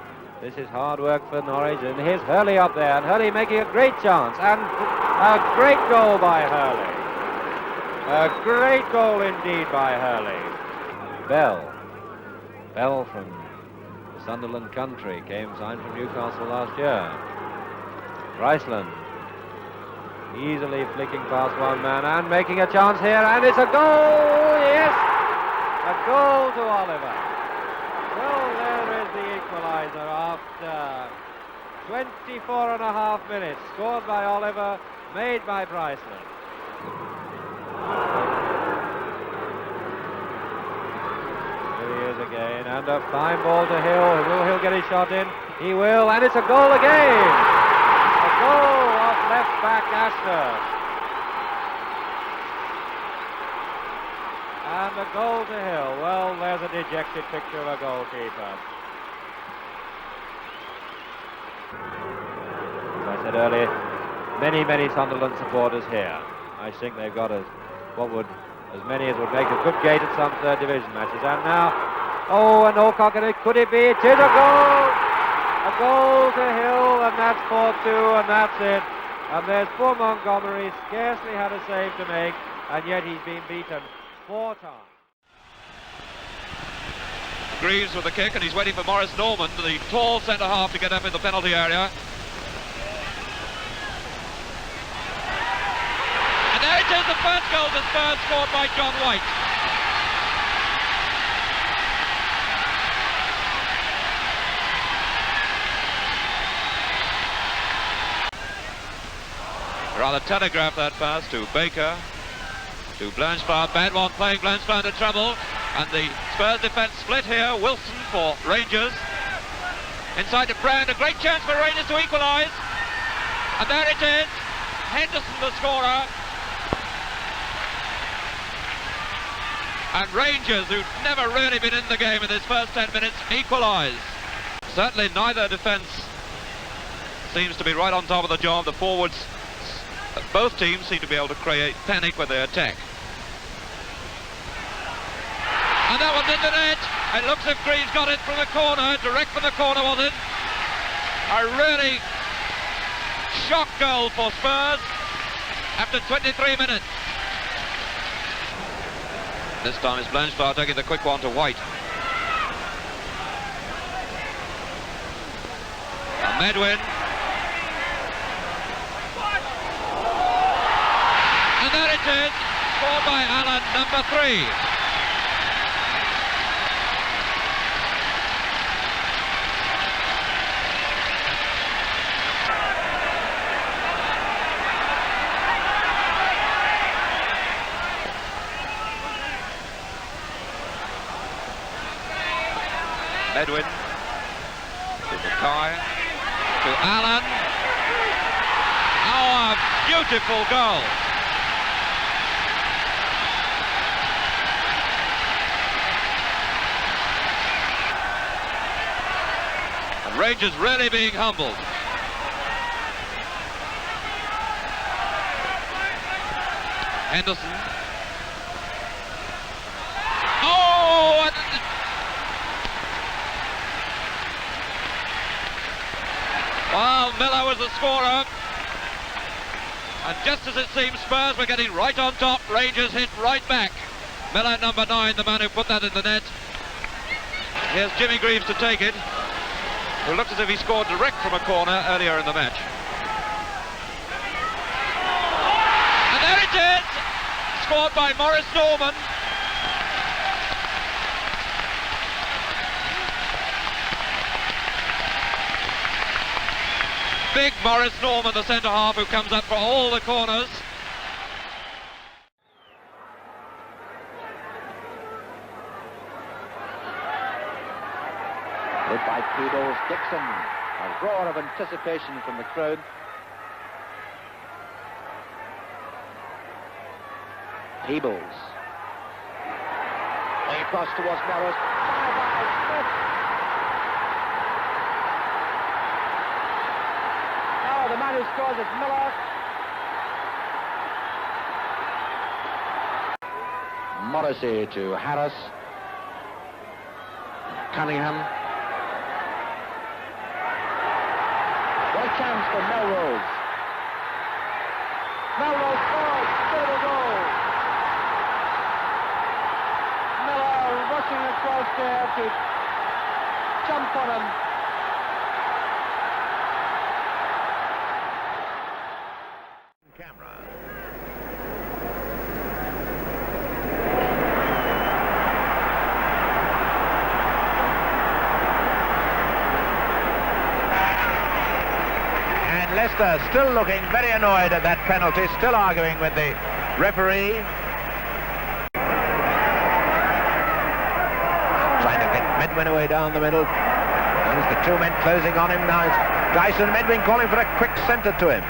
This is hard work for Norwich, and here's Hurley up there, and Hurley making a great chance, and a great goal by Hurley. A great goal indeed by Hurley. Bell from Sunderland country, came signed from Newcastle last year. Bryceland easily flicking past one man and making a chance here, and it's a goal, yes! A goal to Oliver. Well, there is the equaliser after 24.5 minutes, scored by Oliver, made by Bryceland. Again, and a fine ball to Hill. Will Hill get his shot in? He will, and it's a goal again! A goal off left back Astor. And a goal to Hill. Well, there's a dejected picture of a goalkeeper. As I said earlier, many Sunderland supporters here. I think they've got as many as would make a good gate at some third division matches. And now, oh, and Alcock, and could it be? It is a goal! A goal to Hill, and that's 4-2, and that's it. And there's poor Montgomery, scarcely had a save to make, and yet he's been beaten 4 times. Greaves with the kick, and he's waiting for Morris Norman, the tall centre-half, to get up in the penalty area. And there it is, the first goal to Spurs, scored by John White. Rather telegraphed that pass to Baker, to Blanchflower. Bad one playing Blanchflower into trouble, and the Spurs defence split here. Wilson for Rangers. Inside to Brand, a great chance for Rangers to equalise. And there it is, Henderson the scorer. And Rangers, who've never really been in the game in this first 10 minutes, equalise. Certainly neither defence seems to be right on top of the job. The forwards, both teams seem to be able to create panic when they attack. And that one's in the net. It looks as if Green's got it from the corner, direct from the corner, was it? A really shock goal for Spurs after 23 minutes. This time it's Blanchard taking the quick one to White. And Medwin. And there it is, scored by Allen, number 3. Medwin to Mackay, to Allen. Oh, a beautiful goal. And Rangers really being humbled. Henderson. Oh, and well, Miller was the scorer, and just as it seemed Spurs were getting right on top, Rangers hit right back. Miller, number 9, the man who put that in the net. Here's Jimmy Greaves to take it, who looked as if he scored direct from a corner earlier in the match. And there it is, scored by Morris Norman. Big Morris Norman, the centre-half, who comes up for all the corners. Hit by Peebles, Dixon. A roar of anticipation from the crowd. Peebles. Across towards Morris. The man who scores is Miller. Morrissey to Harris. Cunningham. What a chance for Melrose. Melrose scores. Still a goal. Miller rushing across there to jump on him. Leicester still looking very annoyed at that penalty, still arguing with the referee. Trying to get Medwin away down the middle. There's the two men closing on him now. It's Dyson. Medwin calling for a quick centre to him.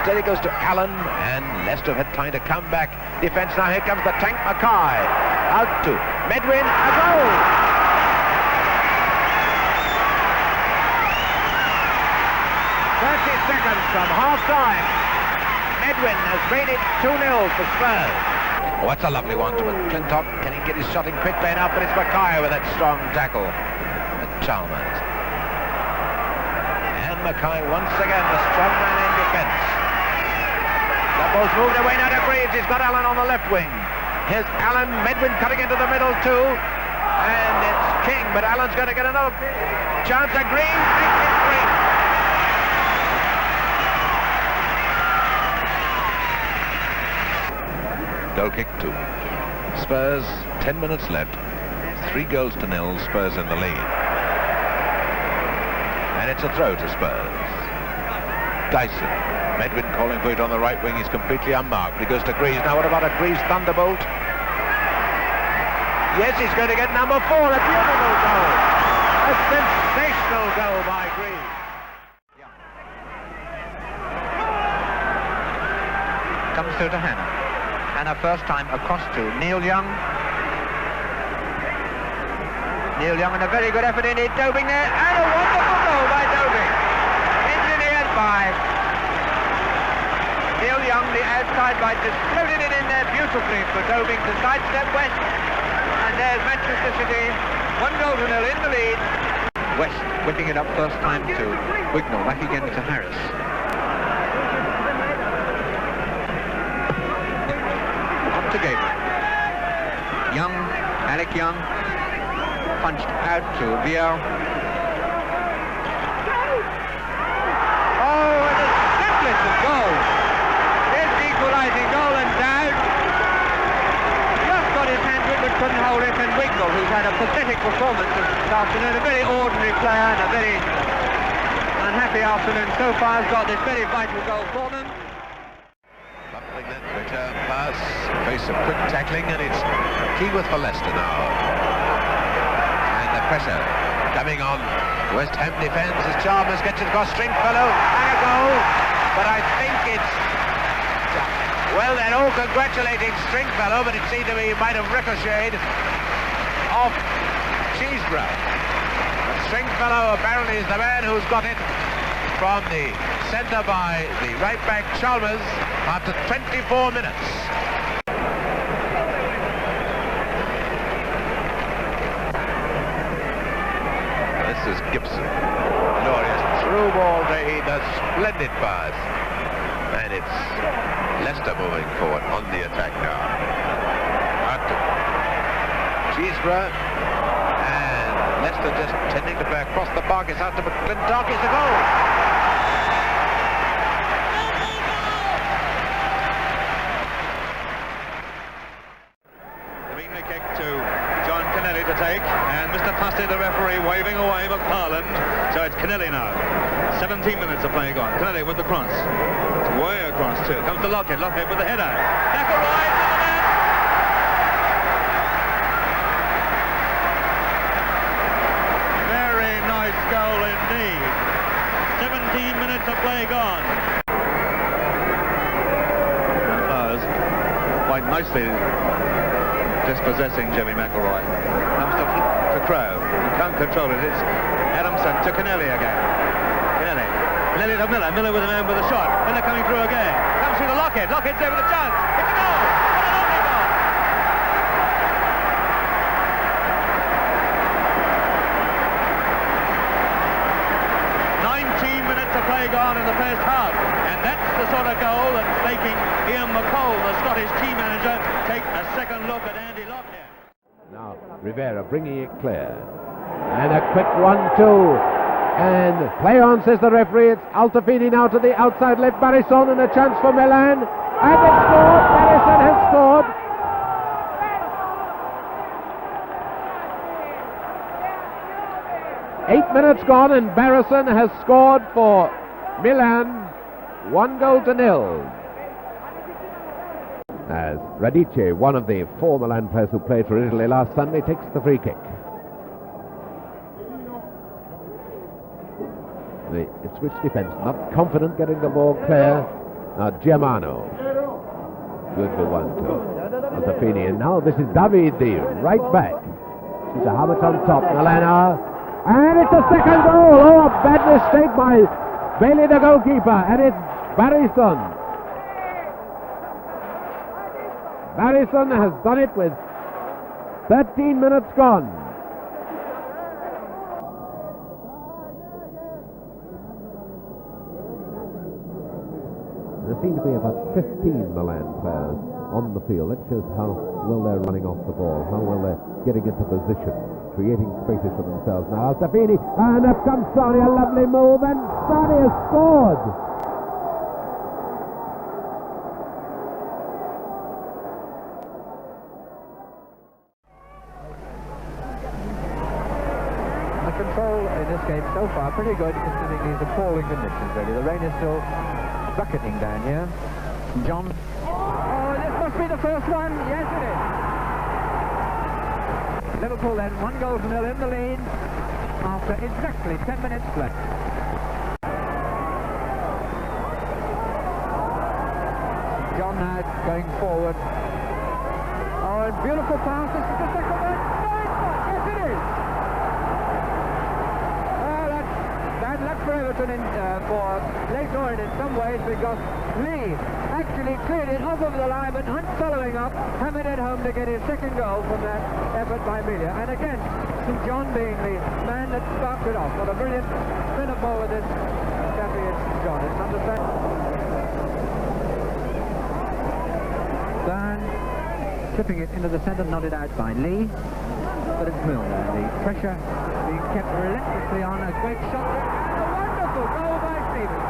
Instead it goes to Allen, and Leicester had time to come back. Defence now, here comes the tank Mackay. Out to Medwin, a goal! 30 seconds from half-time. Medwin has made it 2-0 for Spurs. Oh, that's a lovely one to McClintock. Can he get his shot in quickly enough? But it's Mackay with that strong tackle at Chalmers. And Mackay once again, the strong man in defence. That ball's moved away now to Greaves. He's got Allen on the left wing. Here's Allen, Medwin cutting into the middle too. And it's King, but Allen's going to get another chance at Greaves. It's Greaves. Goal kick 2. Spurs, 10 minutes left. 3 goals to 0, Spurs in the lead. And it's a throw to Spurs. Dyson. Medwin calling for it on the right wing. He's completely unmarked. He goes to Greaves. Now what about a Greaves thunderbolt? Yes, he's going to get number 4. A beautiful goal. A sensational goal by Greaves. Comes through to Hannah. Hannah first time across to Neil Young. Neil Young, and a very good effort indeed. Dobing there, and a wonderful goal by Dobing. Into the end, by Neil Young, the outside right, just floated it in there beautifully for Tobing to sidestep West. And there's Manchester City, 1-0 in the lead. West whipping it up first time to Wignall, back again to Harris. On to Gabriel. Young, Alec Young, punched out to Vial. Oh, and a magnificent goal. There's the equalising goal, and Dowd just got his hand to it but couldn't hold it, and Wignall, who's had a pathetic performance this afternoon, a very ordinary player and a very unhappy afternoon so far, has got this very vital goal for them. Bumping that return pass, face of quick tackling, and it's Keyworth for Leicester now. And the pressure coming on West Ham defence as Chalmers gets it across Stringfellow, and a goal. But I think it's... Well, they're all congratulating Stringfellow, but it seemed to me he might have ricocheted off Cheeseborough. But Stringfellow apparently is the man who's got it from the centre by the right back Chalmers after 24 minutes. This is Gibson. Glorious through ball to Heath, a splendid pass. And it's Leicester moving forward on the attack now. Upton. Cheeseborough. And Leicester just tending to play across the park. It's out to McClintock. It's a goal. Kick to John Kennelly to take, and Mr. Tussey, the referee, waving away McFarland. So it's Kennelly now. 17 minutes of play gone. Kennelly with the cross. It's way across too. Comes to Lockhead. Lockhead with the header. McElroy to the net. Very nice goal indeed. 17 minutes of play gone. Quite nicely dispossessing Jimmy McElroy. Comes to Crowe. He can't control it. It's Adamson to Kennelly again. Kennelly to Miller. Miller with a man with a shot. Miller coming through again. Comes through to Lockhead. Lockhead's there with a chance. It's a goal! What a lovely goal! 19 minutes of play gone in the first half. And that's the sort of goal that's making Ian McCall, the Scottish team manager, take a second look at Andy Lockhead. Now Rivera bringing it clear. And a quick 1-2. And play on, says the referee. It's Altafini now to the outside left. Barison and a chance for Milan. And it's scored. Barison has scored. Eight minutes gone and Barison has scored for Milan. 1-0. As Radice, one of the four Milan players who played for Italy last Sunday, takes the free kick. The Ipswich defence not confident getting the ball clear. Now Germano. Good for 1-2. Altafini, and now this is David, the right back. She's a Hammett on top. Milana. And it's a second goal. Oh, a bad mistake by Bailey, the goalkeeper. And it's Barison. Barison has done it with 13 minutes gone. There seem to be about 15 Milan players on the field. That shows how well they're running off the ball, how well they're getting into position, creating spaces for themselves. Now Altafini, and up comes Sarri, a lovely move, and Sarri has scored. The control in this game so far pretty good considering these appalling conditions really. The rain is still bucketing down here. John. Oh, this must be the first one. Yes, it is. Liverpool then 1-0 in the lead after exactly 10 minutes left. John now going forward. Oh, and beautiful pass. This is the second one. No, it's not. Yes, it is. luck for Everton for Lake Lorraine in some ways, because Lee actually cleared it off of the line, but Hunt following up, hammered it home to get his second goal from that effort by Amelia. And again, St John being the man that sparked it off. What a brilliant spin of ball with this champion St John. It's understandable. Burn slipping it into the centre, nodded out by Lee. But it's Milner. The pressure being kept relentlessly on. A great shot. A wonderful goal by Stevens.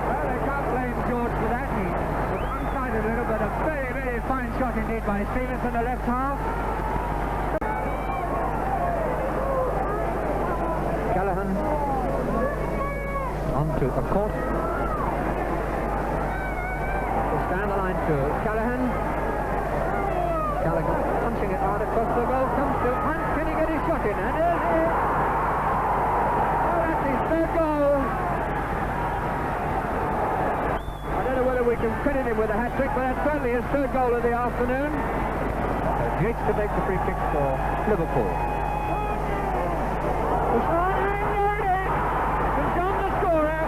Well, they can't blame George for that. He was onside a little, but a very, very fine shot indeed by Stevens in the left half. Callahan on to a court. Down the line to Callahan. Callahan punching it hard across the goal. Comes to Hunt. Can he get his shot in? And there's it. Oh, that's his third goal. I don't know whether we can credit him with a hat-trick, but that's certainly his third goal of the afternoon. Yates to make the free kick for Liverpool. St John the scorer.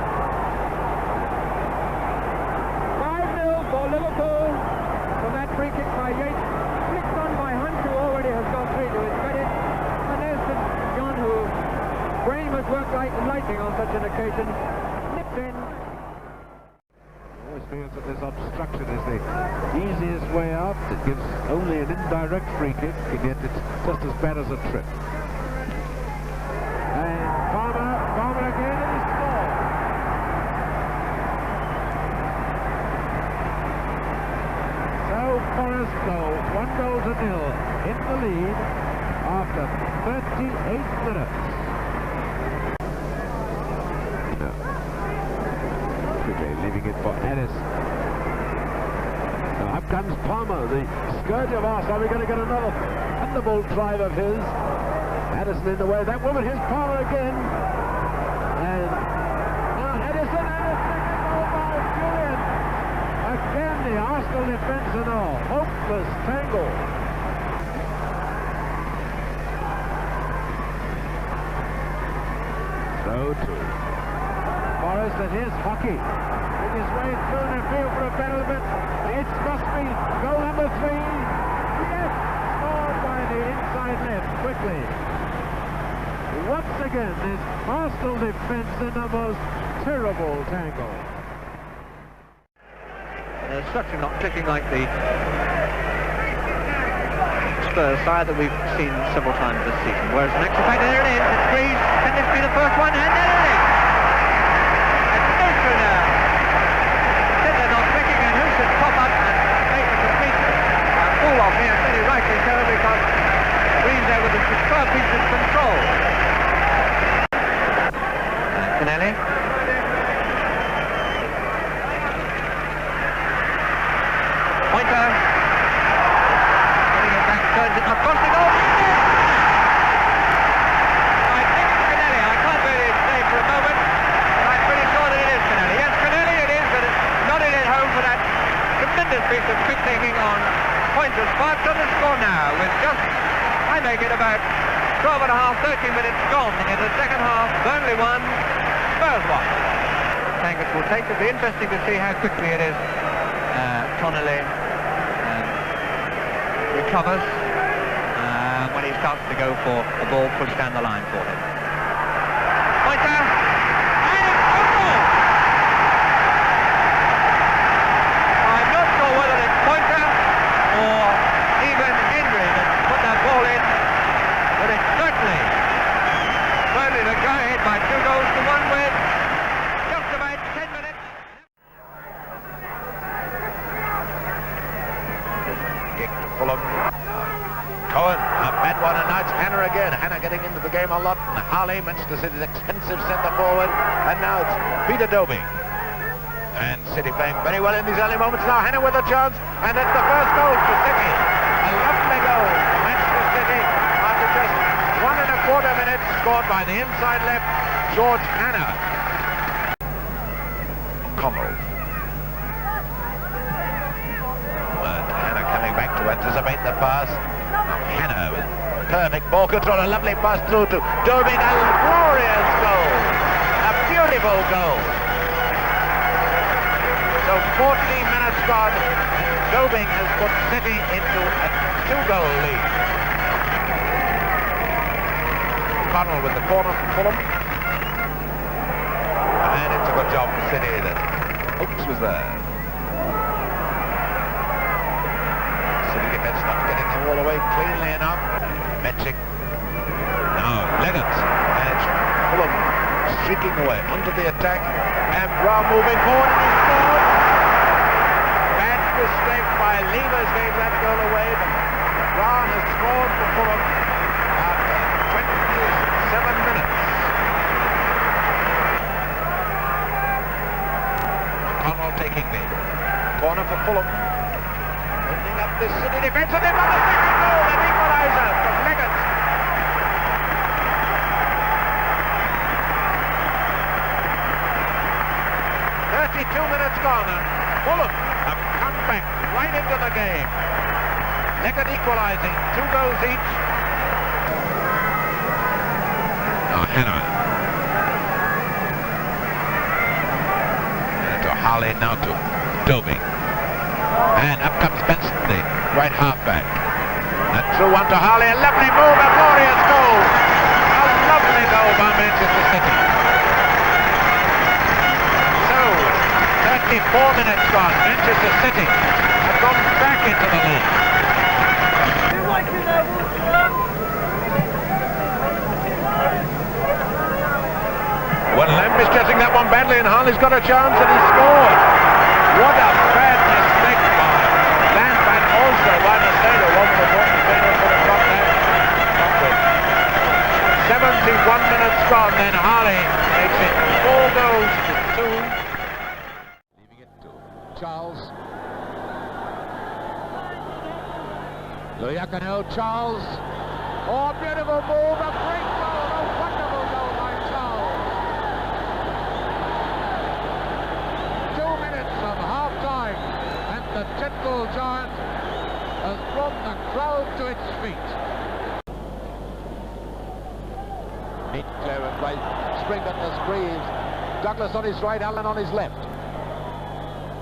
Liverpool from that free kick by Yates, flicked on by Hunt, who already has got three to his credit, and there's St John, whose brain must work like lightning on such an occasion, nipped in. Always feels that this obstruction is the easiest way out. It gives only an indirect free kick, and yet it's just as bad as a trip. And Palmer again, and he scores. Forest go 1-0 in the lead after 38 minutes. Quickly leaving it for Addis. Now up comes Palmer, the scourge of Arsenal. We're going to get another thunderbolt drive of his. Addison in the way. That woman, here's Palmer again. And Addison, and a second goal by Julian. Again, the Arsenal defence in a hopeless tangle. So to Forrest, and here's Hockey. In his way through the field for a penalty. It must be goal number 3. Yes, scored by the inside left quickly. Once again, this Arsenal defence in the most terrible tangle. Structure not clicking like the Spurs side that we've seen several times this season. Whereas in actual fact, there it is. It's Greaves. Can this be the first one? And there it is. And no sooner said they're not clicking, and who should pop up and make a complete fool of me, and very rightly so, because Greaves there with a superb piece of control. Canelli. Pointer. Getting it back, turns it across the goal. I think it's Canelli. I can't really say for a moment, but I'm pretty sure that it is Canelli. Yes, Canelli it is, but it's nodded it home for that tremendous piece of quick thinking on Pointer's part. To the score now with just, I make it about 12 and a half, 13 minutes gone in the second half. Burnley 1, Spurs 1. Tankers will take. It'll be interesting to see how quickly it is. Connolly recovers when he starts to go for a ball pushed down the line for him. Pointer! And it's a goal! I'm not sure whether it's Pointer or even Henry that put that ball in, but it's certainly the go ahead by 2 goals to 1 with just about 10 minutes. Fulham. Cohen, a bad one, and now it's Hannah again. Hannah getting into the game a lot. And Harley, Manchester City's expensive centre forward, and now it's Peter Doby. And City playing very well in these early moments. Now Hannah with a chance, and it's the first goal for City. A lovely goal for Manchester City after just 1.25 minutes, scored by the inside left, George Hannah. Connell. Anticipate the pass. Hannah with perfect ball control, a lovely pass through to Dobing, a glorious goal, a beautiful goal. So 14 minutes gone, and Dobing has put City into a 2-goal lead. Connell with the corner from Fulham, and it's a good job for City that Oakes was there. City defence not getting the ball away cleanly enough. Metric. Now Leggett, and it's Fulham streaking away onto the attack, and Brown moving forward, and he scored. Bad mistake by Levers gave that goal away, but Brown has scored for Fulham after 27 minutes. Connell taking the corner for Fulham, opening up this City defence, and they've got the second goal, an equaliser from Leggett. 32 minutes gone, and Fulham have come back right into the game. Leggett equalising, 2 goals each. Now Hannah. And to Harley, now to Dobing. And up comes Benson, the right half-back. And through one to Harley, a lovely move, a glorious goal. A lovely goal by Manchester City. 34 minutes gone. Manchester City have gone back into the league. Well, Lamb is getting that one badly, and Harley's got a chance, and he scored. What a bad mistake by Lamb, and also by Naseda. One would have thought Naseda would have got that. 71 minutes gone, then Harley makes it 4 goals to 2. Charles. Luyakano, Charles. Oh, beautiful move, a great goal, a wonderful goal by Charles. 2 minutes of half-time, and the gentle giant has brought the crowd to its feet. Neat clearance by Springott as Greaves. Douglas on his right, Allen on his left.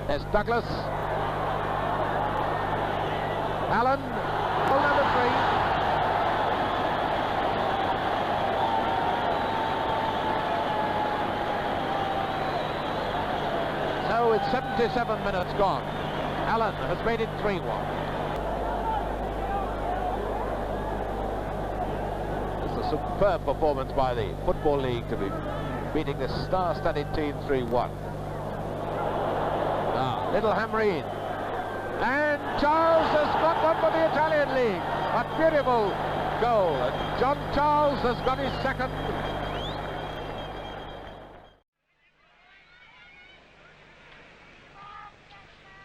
There's Douglas. Allen, goal number 3. So it's 77 minutes gone. Allen has made it 3-1. This is a superb performance by the Football League to be beating this star-studded team 3-1. Little Hamreen, and Charles has got one for the Italian League. A beautiful goal, and John Charles has got his second.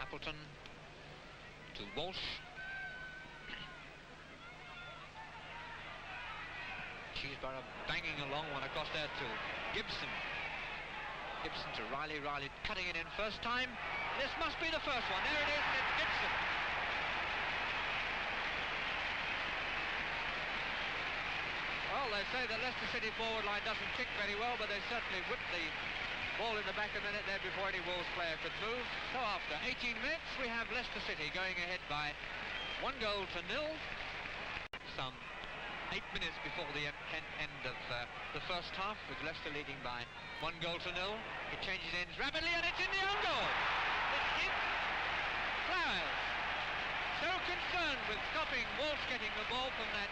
Appleton to Walsh. Cheeseborough banging along, one across there to Gibson. Gibson to Riley, Riley cutting it in first time. This must be the first one. There it is, and it's Gibson. Well, they say the Leicester City forward line doesn't kick very well, but they certainly whipped the ball in the back a minute there before any Wolves player could move. So after 18 minutes, we have Leicester City going ahead by 1 goal to 0. Some 8 minutes before the end of the first half, with Leicester leading by 1 goal to 0. It changes ends rapidly, and it's in the own goal. It's in. Flowers, so concerned with stopping Walsh getting the ball from that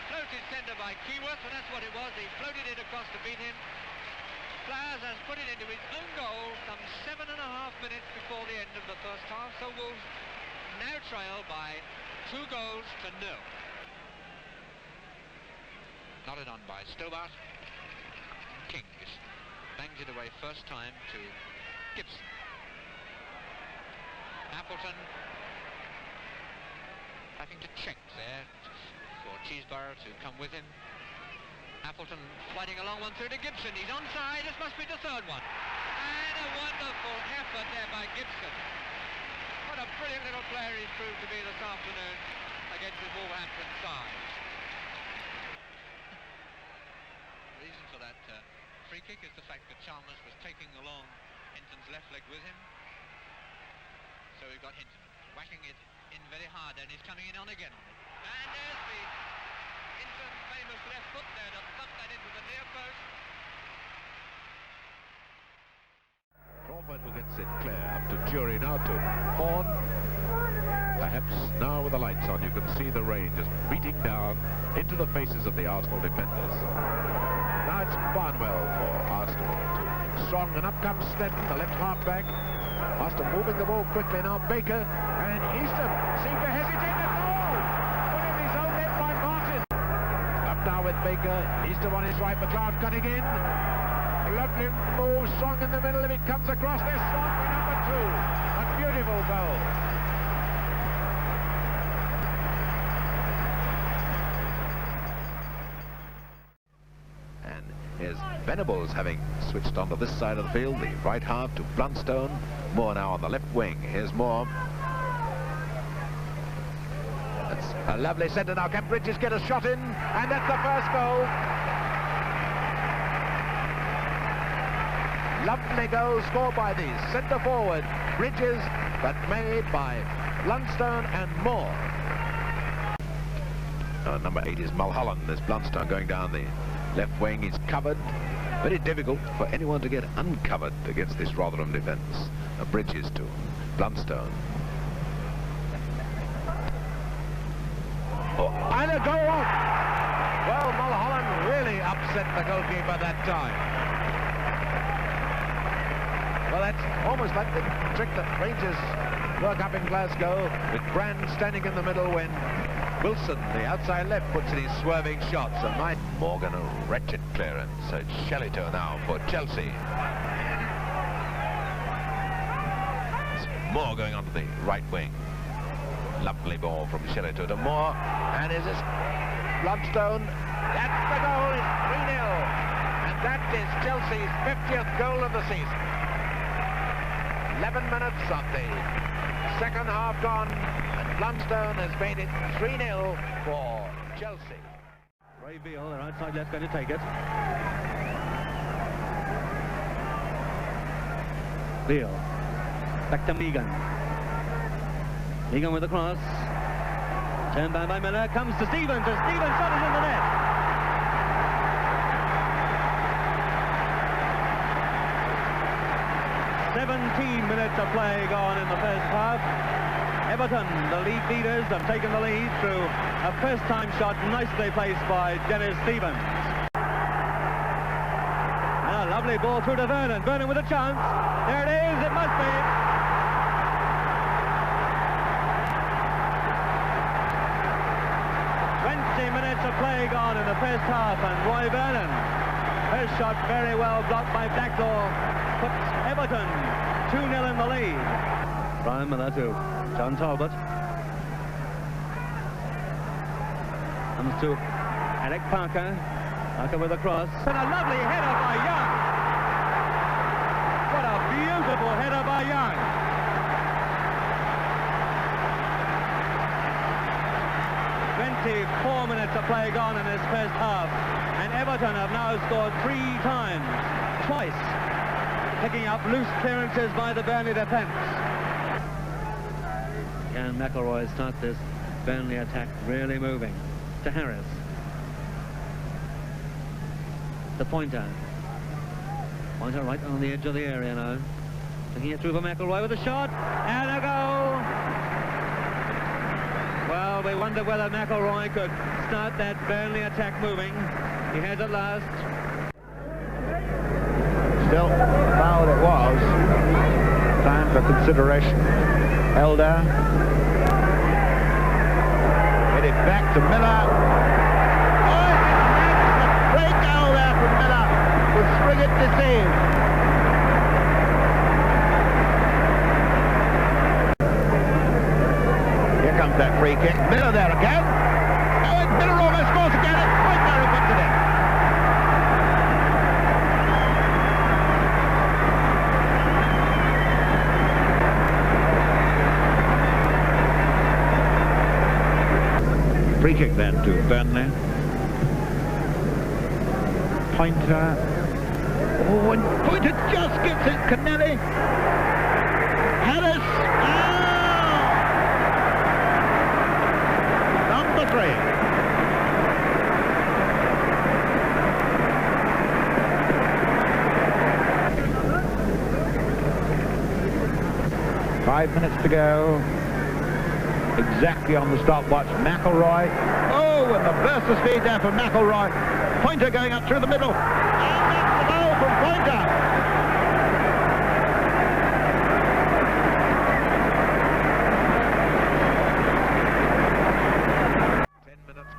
floated centre by Keyworth, and that's what it was. He floated it across to beat him. Flowers has put it into his own goal some 7.5 minutes before the end of the first half, so Wolves now trail by 2 goals to 0. Nodded on by Stobart. King bangs it away first time to Gibson. Appleton having to check there for Cheeseborough to come with him. Appleton fighting along one through to Gibson. He's onside. This must be the third one. And a wonderful effort there by Gibson. What a brilliant little player he's proved to be this afternoon against his Wolverhampton side. kick is the fact that Chalmers was taking along Hinton's left leg with him. So we've got Hinton whacking it in very hard, and he's coming in on again on it. And there's the Hinton famous left foot there to plump that into the near post. Crawford, who gets it clear up to Jury, now to Horn. Perhaps now with the lights on you can see the rain just beating down into the faces of the Arsenal defenders. Now it's Barnwell for Arsenal to Strong, and up comes Snedden, the left half-back. Arsenal moving the ball quickly now. Baker and Eastham seem to hesitate at all. Put in his own net by Martin. Up now with Baker. Eastham on his right. McLeod cutting in. Lovely move. Strong in the middle. If it comes across, there's Strong for number 2. A beautiful goal. Here's Venables having switched onto this side of the field, the right half to Blunstone. Moore now on the left wing. Here's Moore. That's a lovely centre now. Can Bridges get a shot in? And that's the first goal. Lovely goal scored by the centre forward Bridges, but made by Blunstone and Moore. Number 8 is Mulholland. There's Blunstone going down the left wing. Is covered. Very difficult for anyone to get uncovered against this Rotherham defence. Bridges to Blunstone. Oh, and a goal on! Well, Mulholland really upset the goalkeeper that time. Well, that's almost like the trick that Rangers work up in Glasgow, with Brand standing in the middle when Wilson, the outside left, puts in his swerving shots. And Morgan, a wretched clearance. So it's Shellito now for Chelsea. It's Moore going onto the right wing. Lovely ball from Shellito to Moore. And is this Blunstone? That's the goal. It's 3-0. And that is Chelsea's 50th goal of the season. 11 minutes of the second half gone. Blunstone has made it 3-0 for Chelsea. Ray Beale, their outside left, going to take it. Beale. Back to Megan. Megan with the cross. Turned down by Miller. Comes to Stevens. And Stevens' shot is in the net. Minutes of play gone in the first half. Everton, the league leaders, have taken the lead through a first-time shot nicely placed by Dennis Stevens. And a lovely ball through to Vernon. Vernon with a chance. There it is. It must be. Minutes of play gone in the first half, and Roy Vernon, first shot very well blocked by Blackdaw, puts Everton 2-0 in the lead. Brian Miller to John Talbot. Comes to Alec Parker. Parker with a cross. And a lovely header by Young. What a beautiful header by Young. 24 minutes of play gone in this first half, and Everton have now scored 3 times, twice, picking up loose clearances by the Burnley defence. Can McElroy start this Burnley attack really moving? To Harris. The Pointer. Pointer right on the edge of the area now. Taking it through for McElroy with a shot, and a goal! Well, we wonder whether McElroy could start that Burnley attack moving. He has at last. Still, foul it was. Time for consideration. Elder. Get it back to Miller. Oh, it's a great goal there from Miller. Will spring it to save. Comes that free kick. Miller there again. Oh, and Miller almost scores again. It's quite very puts it in. Free kick then to Burnley. Pointer Oh, and Pointer just gets it. Canelli. Harris. Number 3. Five minutes to go. Exactly on the stopwatch. McElroy. Oh, and the burst of speed there from McElroy. Pointer going up through the middle. And that's the goal from Pointer.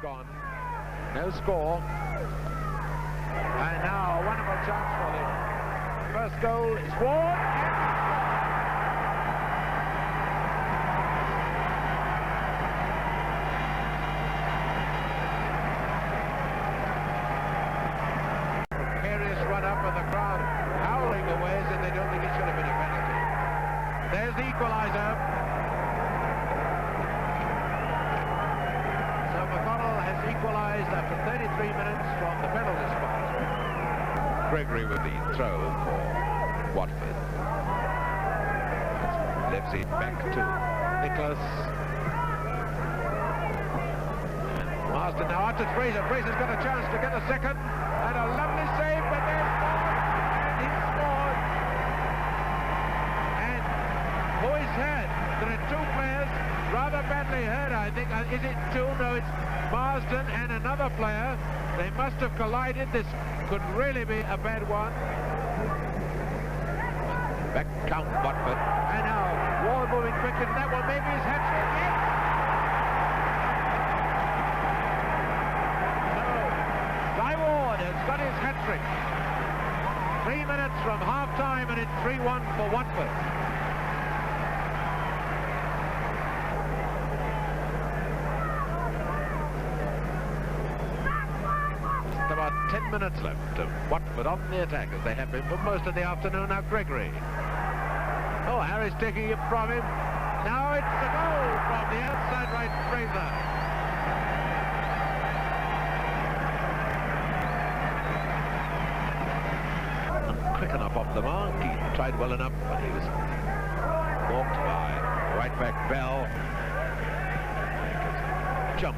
Gone. No score. And now a wonderful chance for them. First goal is Ward. Precarious run up with the crowd howling away as if they don't think it should have been a penalty. There's the equaliser. Equalised after 33 minutes from the penalty spot. Gregory with the throw for Watford. Left it back to Nicholas. Marsden now out to Fraser. Fraser's got a chance to get a second. And a lovely save, but there's Ford. And he scored. And Boyce had. There are two players rather badly hurt, I think. Is it two? No, it's Marsden and another player. They must have collided. This could really be a bad one. Back count Watford. And now Ward moving quickly. That one maybe his hat-trick. Yes! No. Guy Ward has got his hat-trick. 3 minutes from half-time and it's 3-1 for Watford. About 10 minutes left of Watford on the attack as they have been for most of the afternoon. Now Gregory. Oh, Harris taking it from him. Now it's a goal from the outside right Fraser. Not quick enough off the mark. He tried well enough, but he was walked by right back Bell. Jump.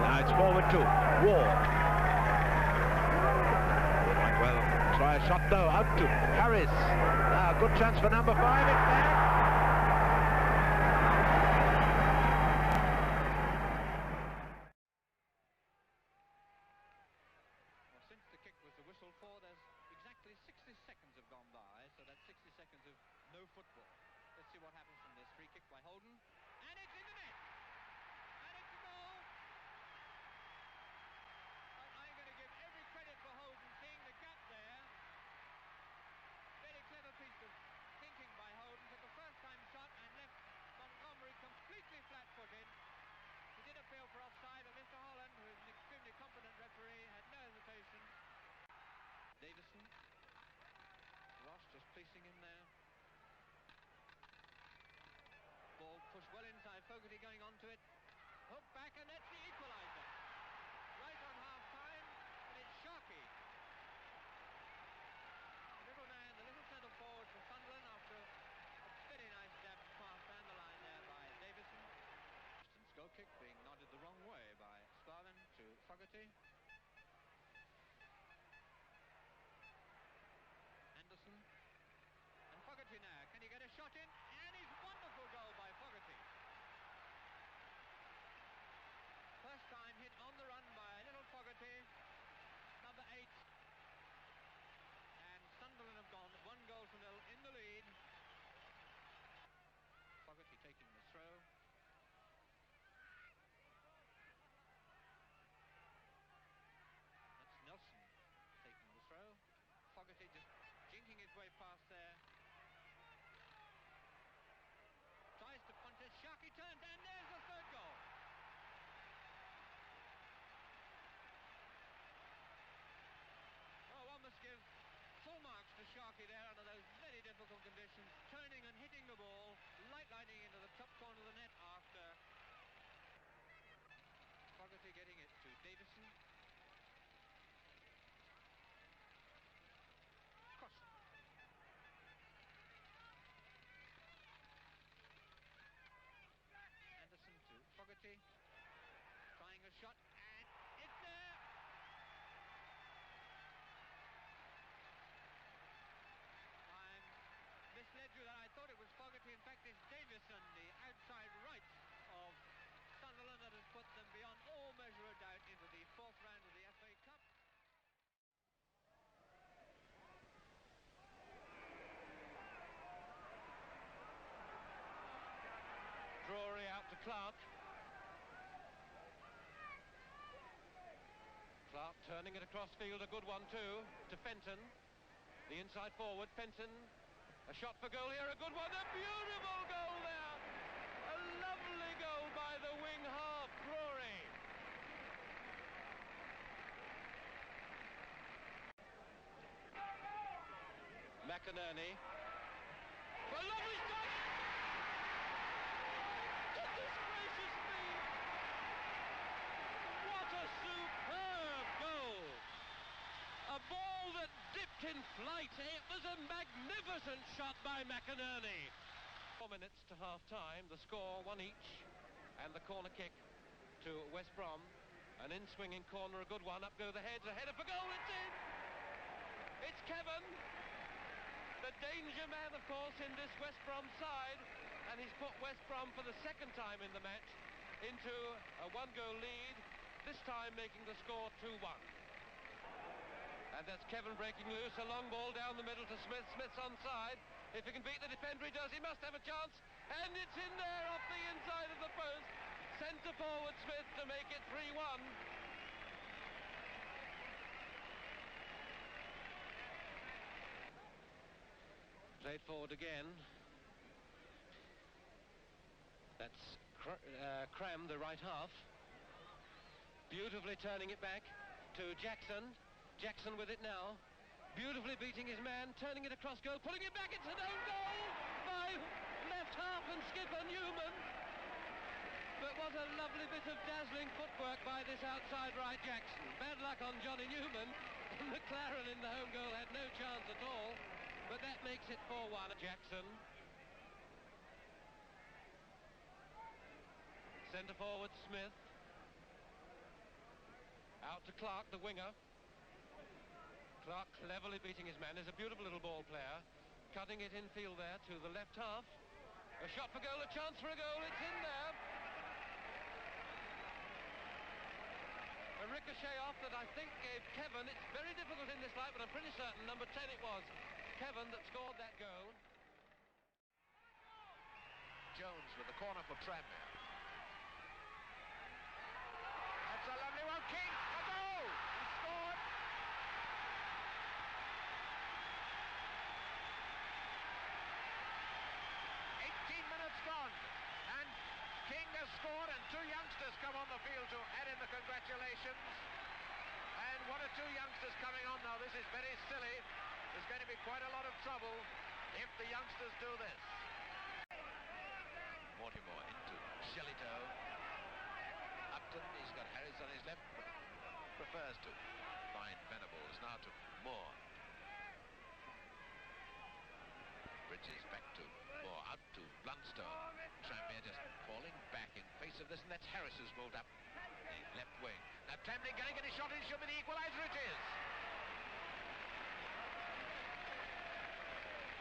Now it's forward to Ward. Try a shot though, out to Harris. Good chance for number 5, it's there. Well, since the kick was the whistle for, there's exactly 60 seconds have gone by, so that's 60 seconds of no football. Let's see what happens from this free kick by Holden. And it's in the net! And it's a goal! I'm going to give every credit for Holden, seeing the gap there. Very clever piece of thinking by Holden. Took a first-time shot and left Montgomery completely flat-footed. He did appeal for offside, but Mr. Holland, who is an extremely competent referee, had no hesitation. Davison. Ross just placing him there. Ball pushed well inside. Fogarty going onto it. Hook back, and that's the equaliser. Right on half-time, and it's Sharkey. The little man, the little centre forward for Sunderland after a very nice dab pass down the line there by Davison. Distance goal kick being nodded the wrong way by Sparvan to Fogarty. Anderson. And Fogarty now. Can he get a shot in? And his wonderful goal by Fogarty. First time hit on the run by little Fogarty. Number 8. And Sunderland have gone 1-0 in the lead. Fogarty taking the throw. Clark. Clark turning it across field, a good one too, to Fenton. The inside forward, Fenton. A shot for goal here, a good one, a beautiful goal there. A lovely goal by the wing half, Rory. McInerney. A lovely shot! Goodness gracious me! What a superb goal! A ball that dipped in flight. It was a magnificent shot by McInerney. 4 minutes to half-time, the score 1 each, and the corner kick to West Brom. An in-swinging corner, a good one, up go the heads, a header for goal, it's in! It's Kevin, the danger man, of course, in this West Brom side, and he's put West Brom for the second time in the match into a one-goal lead, this time making the score 2-1. And that's Kevin breaking loose, a long ball down the middle to Smith. Smith's onside. If he can beat the defender, he does. He must have a chance. And it's in there off the inside of the post. Centre forward Smith to make it 3-1. Played forward again. That's Cram, the right half. Beautifully turning it back to Jackson. Jackson with it now, beautifully beating his man, turning it across goal, pulling it back, it's an own goal by left half and skipper Newman. But what a lovely bit of dazzling footwork by this outside right Jackson. Bad luck on Johnny Newman. McLaren in the home goal had no chance at all, but that makes it 4-1. Jackson. Centre forward Smith. Out to Clark, the winger. Clark cleverly beating his man. Is a beautiful little ball player. Cutting it infield there to the left half. A shot for goal, a chance for a goal. It's in there. A ricochet off that I think gave Kevin. It's very difficult in this light, but I'm pretty certain number 10 it was Kevin that scored that goal. Jones with the corner for Tranmere. That's a lovely one. King, a goal! He scored. Gone, and King has scored, and two youngsters come on the field to add in the congratulations. And what are two youngsters coming on now? This is very silly. There's going to be quite a lot of trouble if the youngsters do this. Mortimer into Shellito. Upton, he's got Harris on his left, but prefers to find Venables. Now to Moore. Bridges back to Moore, out to Blunstone. Tranmere just falling back in face of this, and that's Harris who's moved up the left wing. Now Tranmere going to get a shot, it should be the equaliser, it is.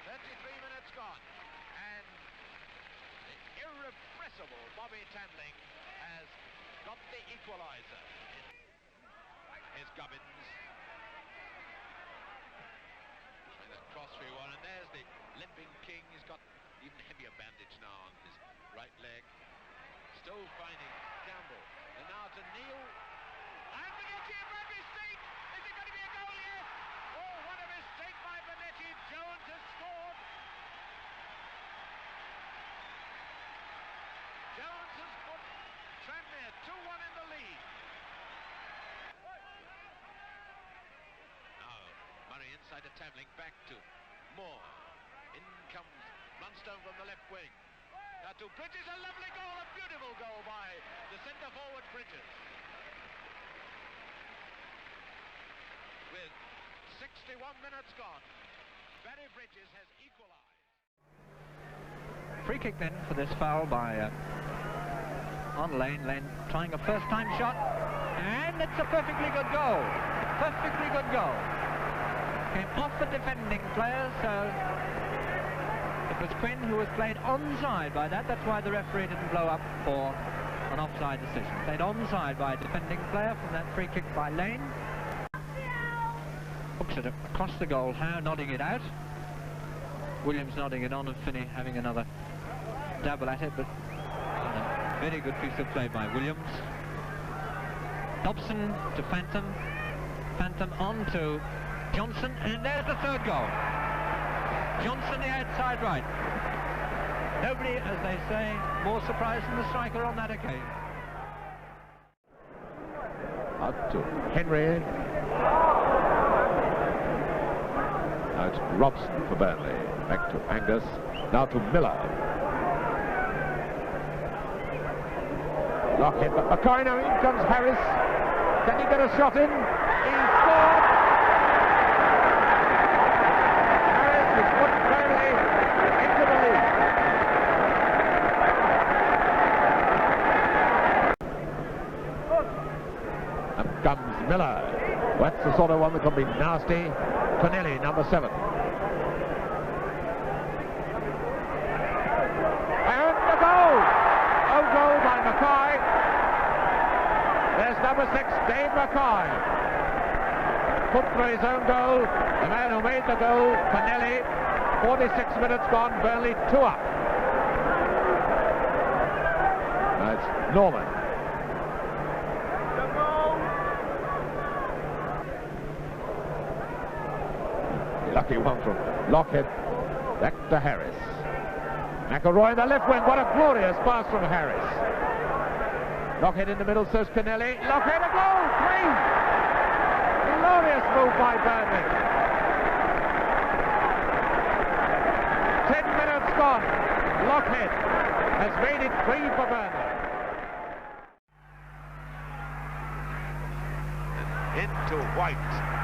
33 minutes gone, and the irrepressible Bobby Tambling has got the equaliser. Here's Gubbins. That cross-free one, and there's the limping King. He's got even heavier bandage now on his right leg. Still finding Campbell, and now to Neil. And Benetti, a bad mistake! Is it going to be a goal yet? Oh, what a mistake by Benetti! Jones has scored. Jones has put Tranmere 2-1 in the lead. Murray inside to Tambling, back to Moore. In comes Blunstone from the left wing. Now to Bridges, a lovely goal, a beautiful goal by the centre forward Bridges. With 61 minutes gone, Barry Bridges has equalised. Free kick then for this foul by on Lane. Lane trying a first-time shot, and it's a perfectly good goal. Perfectly good goal. Came off the defending player, so it was Quinn who was played onside by that. That's why the referee didn't blow up for an offside decision. Played onside by a defending player from that free kick by Lane. Looks at it across the goal, Howe nodding it out. Williams nodding it on, and Finney having another dabble at it, but Very good piece of play by Williams. Dobson to Phantom. Phantom on to Johnson, and there's the third goal. Johnson, the outside right. Nobody, as they say, more surprised than the striker on that occasion. Out to Henry. Now it's Robson for Burnley. Back to Angus. Now to Miller. Lockheed, but McCoy now, in comes Harris. Can he get a shot in? He scored! Harris has put Burnley into the lead. Up comes Miller. That's the sort of one that can be nasty. Connelly, number 7. And the goal! Oh, goal by McCoy. There's number 6, Dave McCoy. Put through his own goal. The man who made the goal, Connelly. 46 minutes gone, Burnley 2 up. That's Norman. Lucky one from Lockheed. Back to Harris. McElroy in the left wing. What a glorious pass from Harris. Lockheed in the middle, so's Connelly. Lockheed, a goal! 3! Glorious move by Burnley. 10 minutes gone. Lockheed has made it 3 for Burnley. Into White.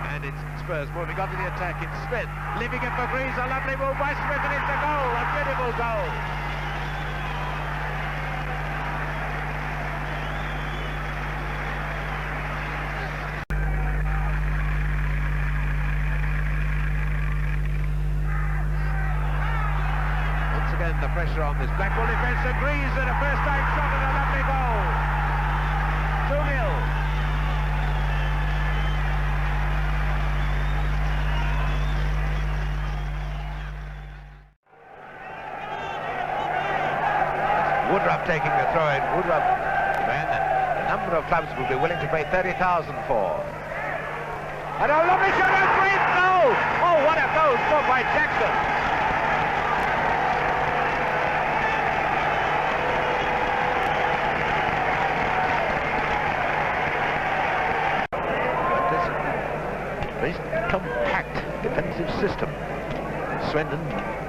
And it's Spurs moving on to the attack. It's Smith leaving it for Greaves. A lovely move by Smith, and it's a goal, a beautiful goal. Once again, the pressure on this Blackpool defence. And Greaves at a first-time shot and a lovely goal. 2-0. Woodruff taking the throw in. Woodruff, the man that a number of clubs will be willing to pay 30,000 for. And a lovely shot and Greaves goal! Oh, what a goal scored by Jackson! But this very compact defensive system. Swindon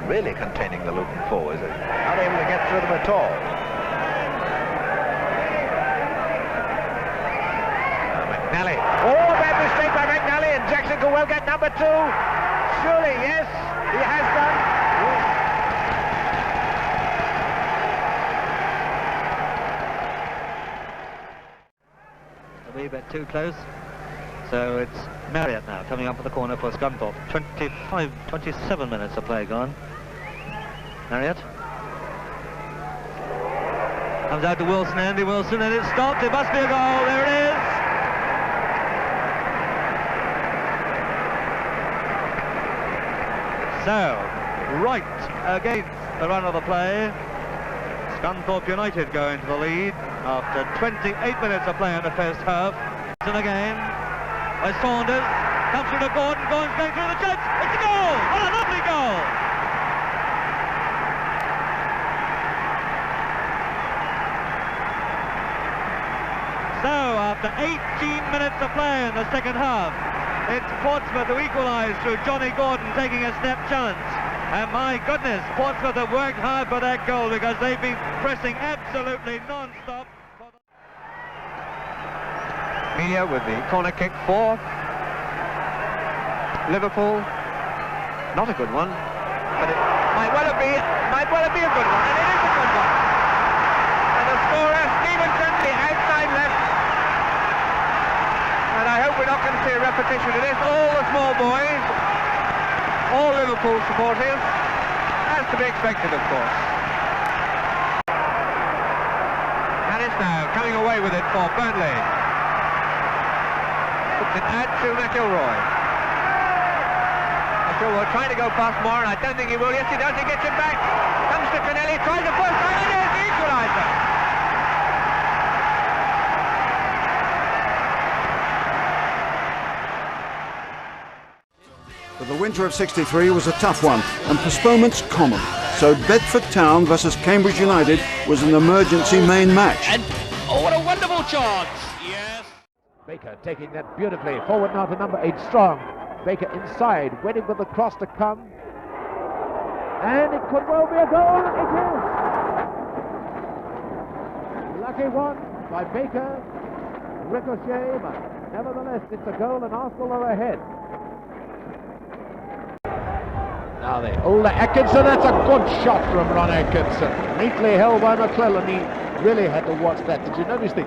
really containing the Luton forwards, not able to get through them at all. McNally. Oh, a bad mistake by McNally, and Jackson could well get number 2. Surely, yes, he has done. A wee bit too close. So it's Marriott now coming up for the corner for Scunthorpe. 27 minutes of play gone. Marriott comes out to Wilson, Andy Wilson, and it's stopped. It must be a goal. There it is. So, right against the run of the play. Scunthorpe United go into the lead after 28 minutes of play in the first half. And again by Saunders, comes through to Gordon, Gordon's going through the chance, it's a goal! What a lovely goal! So, after 18 minutes of play in the second half, it's Portsmouth who equalise through Johnny Gordon taking a snap chance. And my goodness, Portsmouth have worked hard for that goal because they've been pressing absolutely non-stop. Media with the corner kick for Liverpool. Not a good one, but it might well be a good one, and it is a good one. And the scorer, Stevenson, the outside left. And I hope we're not going to see a repetition of this. All the small boys, all Liverpool supporters, as to be expected, of course. Harris now coming away with it for Burnley. Puts it out to McElroy. McElroy trying to go past Moore, and I don't think he will. Yes, he does. He gets it back. Comes to Connelly, tries the first time, and there's the equaliser. winter of '63 was a tough one, and postponements common. So Bedford Town versus Cambridge United was an emergency main match. And oh, what a wonderful chance! Yes. Baker taking that beautifully. Forward now to number 8, Strong. Baker inside, waiting for the cross to come. And it could well be a goal. It is. Lucky one by Baker. Ricochet, but nevertheless it's a goal and Arsenal are ahead. Now the older Atkinson, that's a good shot from Ron Atkinson. Neatly held by McClellan. He really had to watch that. Did you notice the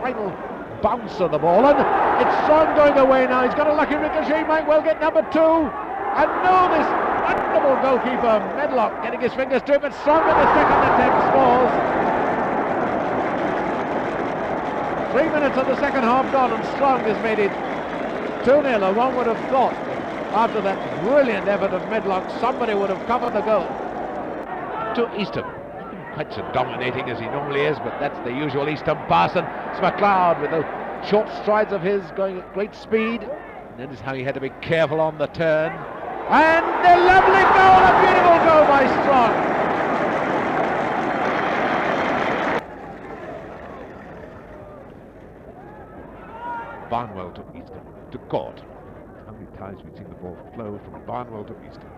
final bounce of the ball? And it's Strong going away now. He's got a lucky ricochet. He might well get number 2. And no, this wonderful goalkeeper, Medlock, getting his fingers to it, but Strong in the second attempt scores. 3 minutes of the second half gone, and Strong has made it 2-0. And one would have thought, after that brilliant effort of Medlock, somebody would have covered the goal. To Eastham. Quite so dominating as he normally is, but that's the usual Eastham pass, and it's McLeod with the short strides of his going at great speed. Notice how he had to be careful on the turn. And a lovely goal, a beautiful goal by Strong. Barnwell to Eastham, to Court. How many times we've seen the ball flow from Barnwell to Eastham.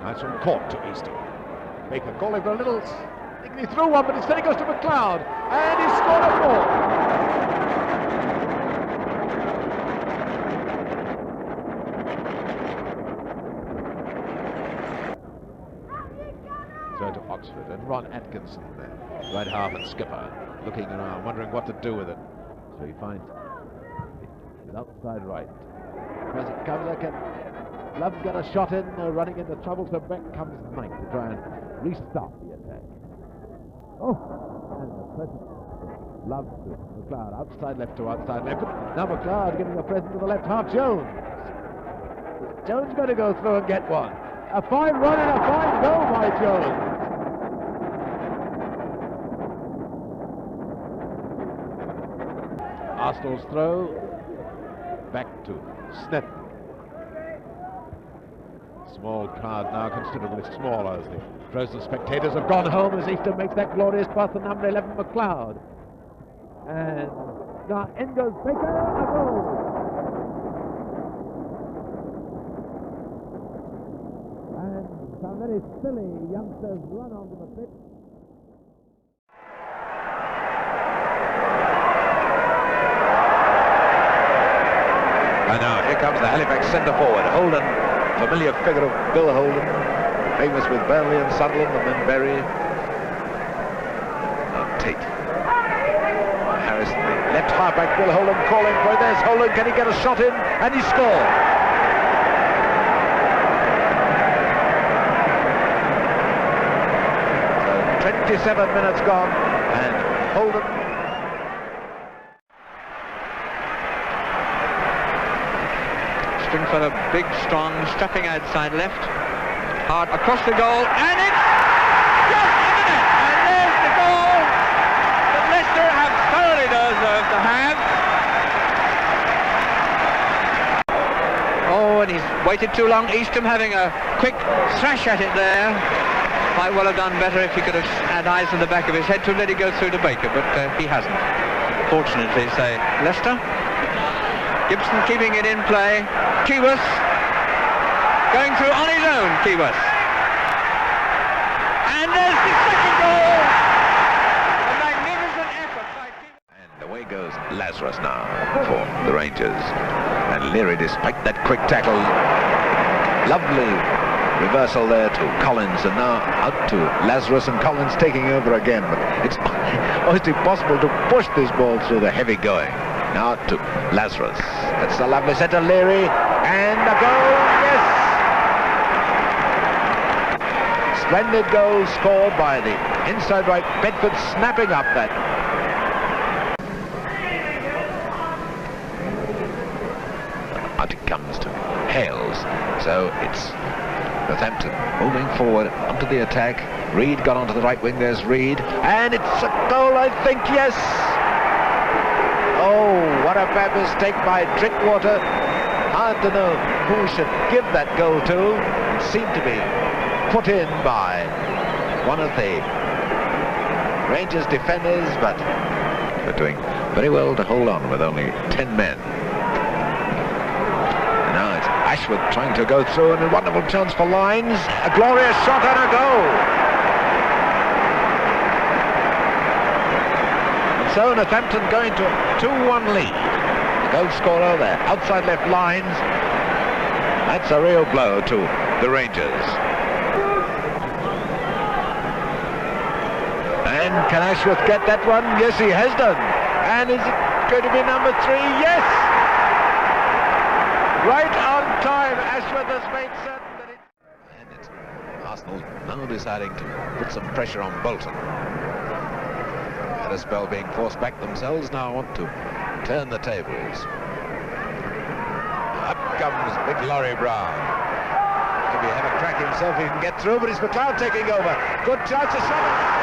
Now it's from Court to Eastham. Baker calling for a little, thinking he threw one, but instead it goes to McLeod, and he scored a 4. So to Oxford, and Ron Atkinson there, right half and skipper, looking around, wondering what to do with it. So he finds outside right. As it comes, Love got a shot in, running into trouble, so back comes Knight to try and restart the attack. Oh, and the present Love to McLeod, outside left to outside left. Now McLeod giving a present to the left half, Jones. Is Jones going to go through and get one? A fine run and a fine goal by Jones. Arsenal's throw. Back to Snedden. Small crowd now, considerably smaller as the frozen spectators have gone home as Eastham makes that glorious pass to number 11, McLeod. And now in goes Baker, a goal! And some very silly youngsters run onto the pitch. And now here comes the Halifax centre forward, Holden, familiar figure of Bill Holden, famous with Burnley and Sunderland and then Bury. Now Tate. Harrison, the left half-back, Bill Holden calling for it. There's Holden, can he get a shot in? And he scored. So 27 minutes gone, and Holden. For a big, strong, strapping outside left. Hard across the goal, and it's just in the net. And there's the goal that Leicester have thoroughly deserved to have. Oh, and he's waited too long. Eastham having a quick thrash at it there. Might well have done better if he could have had eyes in the back of his head to let it go through to Baker, but he hasn't. Fortunately, say Leicester. Gibson keeping it in play. Keyworth going through on his own, Keyworth. And there's the second goal! A magnificent effort by Keyworth. And away goes Lazarus now for the Rangers. And Leary, despite that quick tackle, lovely reversal there to Collins, and now out to Lazarus, and Collins taking over again. But it's almost impossible to push this ball through the heavy going. Now to Lazarus. That's a lovely set to Leary. And a goal, yes! Splendid goal scored by the inside right Bedford, snapping up that. Out it comes to Hales. So it's Northampton moving forward onto the attack. Reed got onto the right wing. There's Reed. And it's a goal, I think, yes! Oh, what a bad mistake by Drinkwater. Hard to know who should give that goal to. It seemed to be put in by one of the Rangers defenders, but they're doing very well to hold on with only 10 men. And now it's Ashworth trying to go through, and a wonderful chance for Lyons. A glorious shot and a goal. And so Northampton going to a 2-1 lead. The goal scorer there, outside left Lyons. That's a real blow to the Rangers. And can Ashworth get that one? Yes, he has done. And is it going to be number 3? Yes! Right on time, Ashworth has made certain that it... And it's Arsenal now deciding to put some pressure on Bolton. Had a spell being forced back themselves, now want to turn the tables. Up comes big Laurie Brown. Maybe have a crack himself, he can get through, but it's McLeod taking over. Good chance, a shot.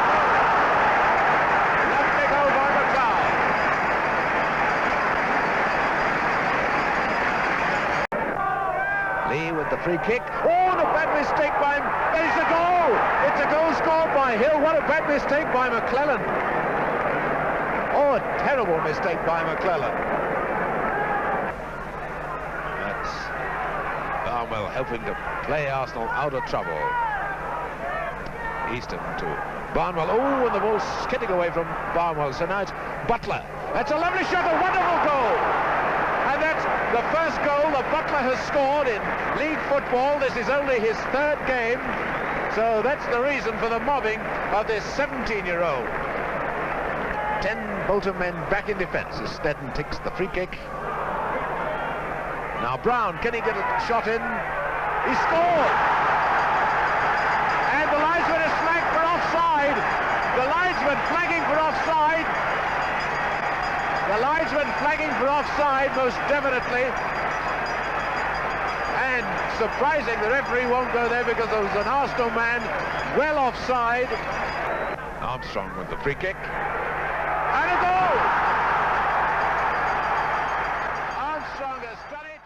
Lee with the free kick. Oh, and a bad mistake by him. There's a goal. It's a goal scored by Hill. What a bad mistake by McClellan. Oh, a terrible mistake by McClellan. That's Barnwell helping to play Arsenal out of trouble. Easton to Barnwell. Oh, and the ball's skidding away from Barnwell. So now it's Butler. That's a lovely shot, a wonderful goal. And that's the first goal that Butler has scored in league football. This is only his 3rd game. So that's the reason for the mobbing of this 17-year-old. 10 Bolton men back in defence as Snedden takes the free kick. Now Brown, can he get a shot in? He scored! And the linesman is flagged for offside. The linesman flagging for offside. The linesman flagging for offside, most definitely. And surprising, the referee won't go there because there was an Arsenal man well offside. Armstrong with the free kick. And a goal! Armstrong has done it.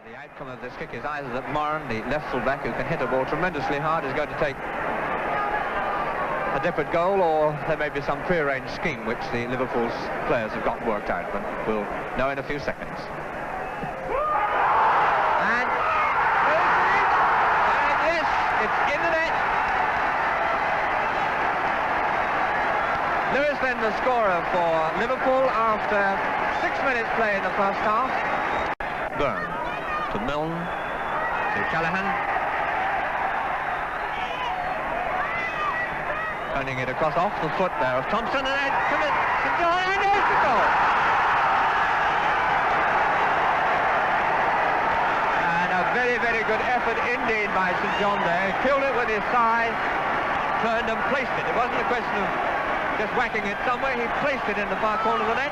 The outcome of this kick is either that Moran, the left full-back who can hit a ball tremendously hard, is going to take a different goal, or there may be some prearranged scheme which the Liverpool's players have got worked out, but we'll know in a few seconds. And yes, it's in the net. Lewis then the scorer for Liverpool after 6 minutes play in the first half. Byrne to Milne to Callahan. Turning it across off the foot there of Thompson, and then St John, and there's the goal! And a very, very good effort indeed by St John there. He killed it with his thigh, turned and placed it. It wasn't a question of just whacking it somewhere, he placed it in the far corner of the net.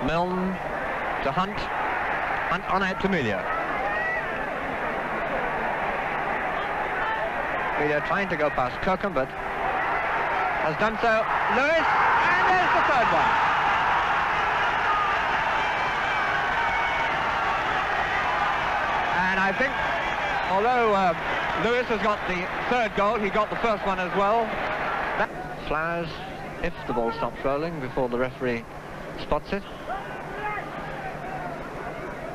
Milne to Hunt, Hunt on out to Melia. Melia trying to go past Kirkham, but has done so. Lewis, and there's the 3rd one. And I think, although Lewis has got the 3rd goal, he got the 1st one as well. Flowers, if the ball stops rolling before the referee spots it.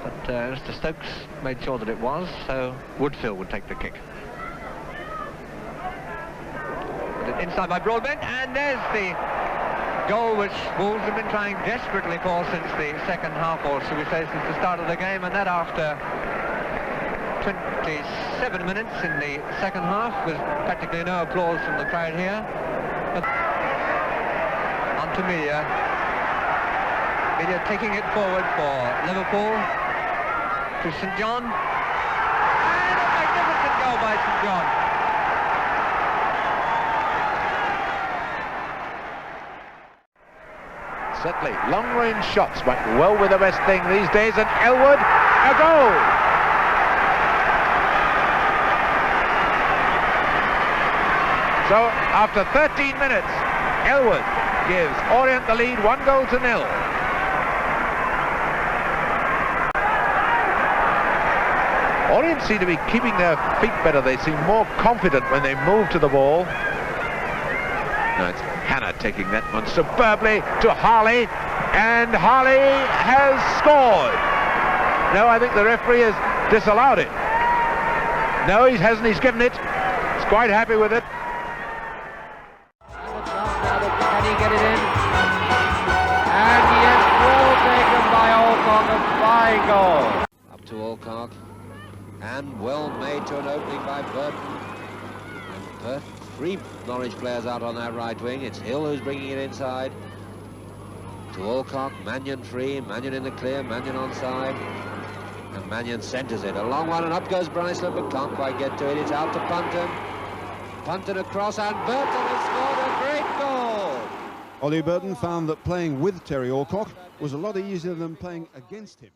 But Mr. Stokes made sure that it was, so Woodfield would take the kick. Inside by Broadbent, and there's the goal which Wolves have been trying desperately for since the 2nd half, or should we say since the start of the game, and that after 27 minutes in the 2nd half, with practically no applause from the crowd here. But on to Melia. Melia taking it forward for Liverpool to St John, and a magnificent goal by St John. Certainly, long-range shots might be well with the best thing these days, and Elwood, a goal! So, after 13 minutes, Elwood gives Orient the lead 1-0. Orient seem to be keeping their feet better. They seem more confident when they move to the ball. Now it's Hannah taking that one superbly to Harley, and Harley has scored. No, I think the referee has disallowed it. No, he hasn't. He's given it. He's quite happy with it. Can he get it in? And yes, well taken by Alcock, a fine goal. Up to Alcock, and well made to an opening by Burton. And Burton, 3 Norwich players out on that right wing. It's Hill who's bringing it inside. To Alcock, Mannion free, Mannion in the clear, Mannion onside. And Mannion centres it. A long one, and up goes Bryceland, but can't quite get to it. It's out to Punton. Punton across, and Burton has scored a great goal. Ollie Burton found that playing with Terry Alcock was a lot easier than playing against him.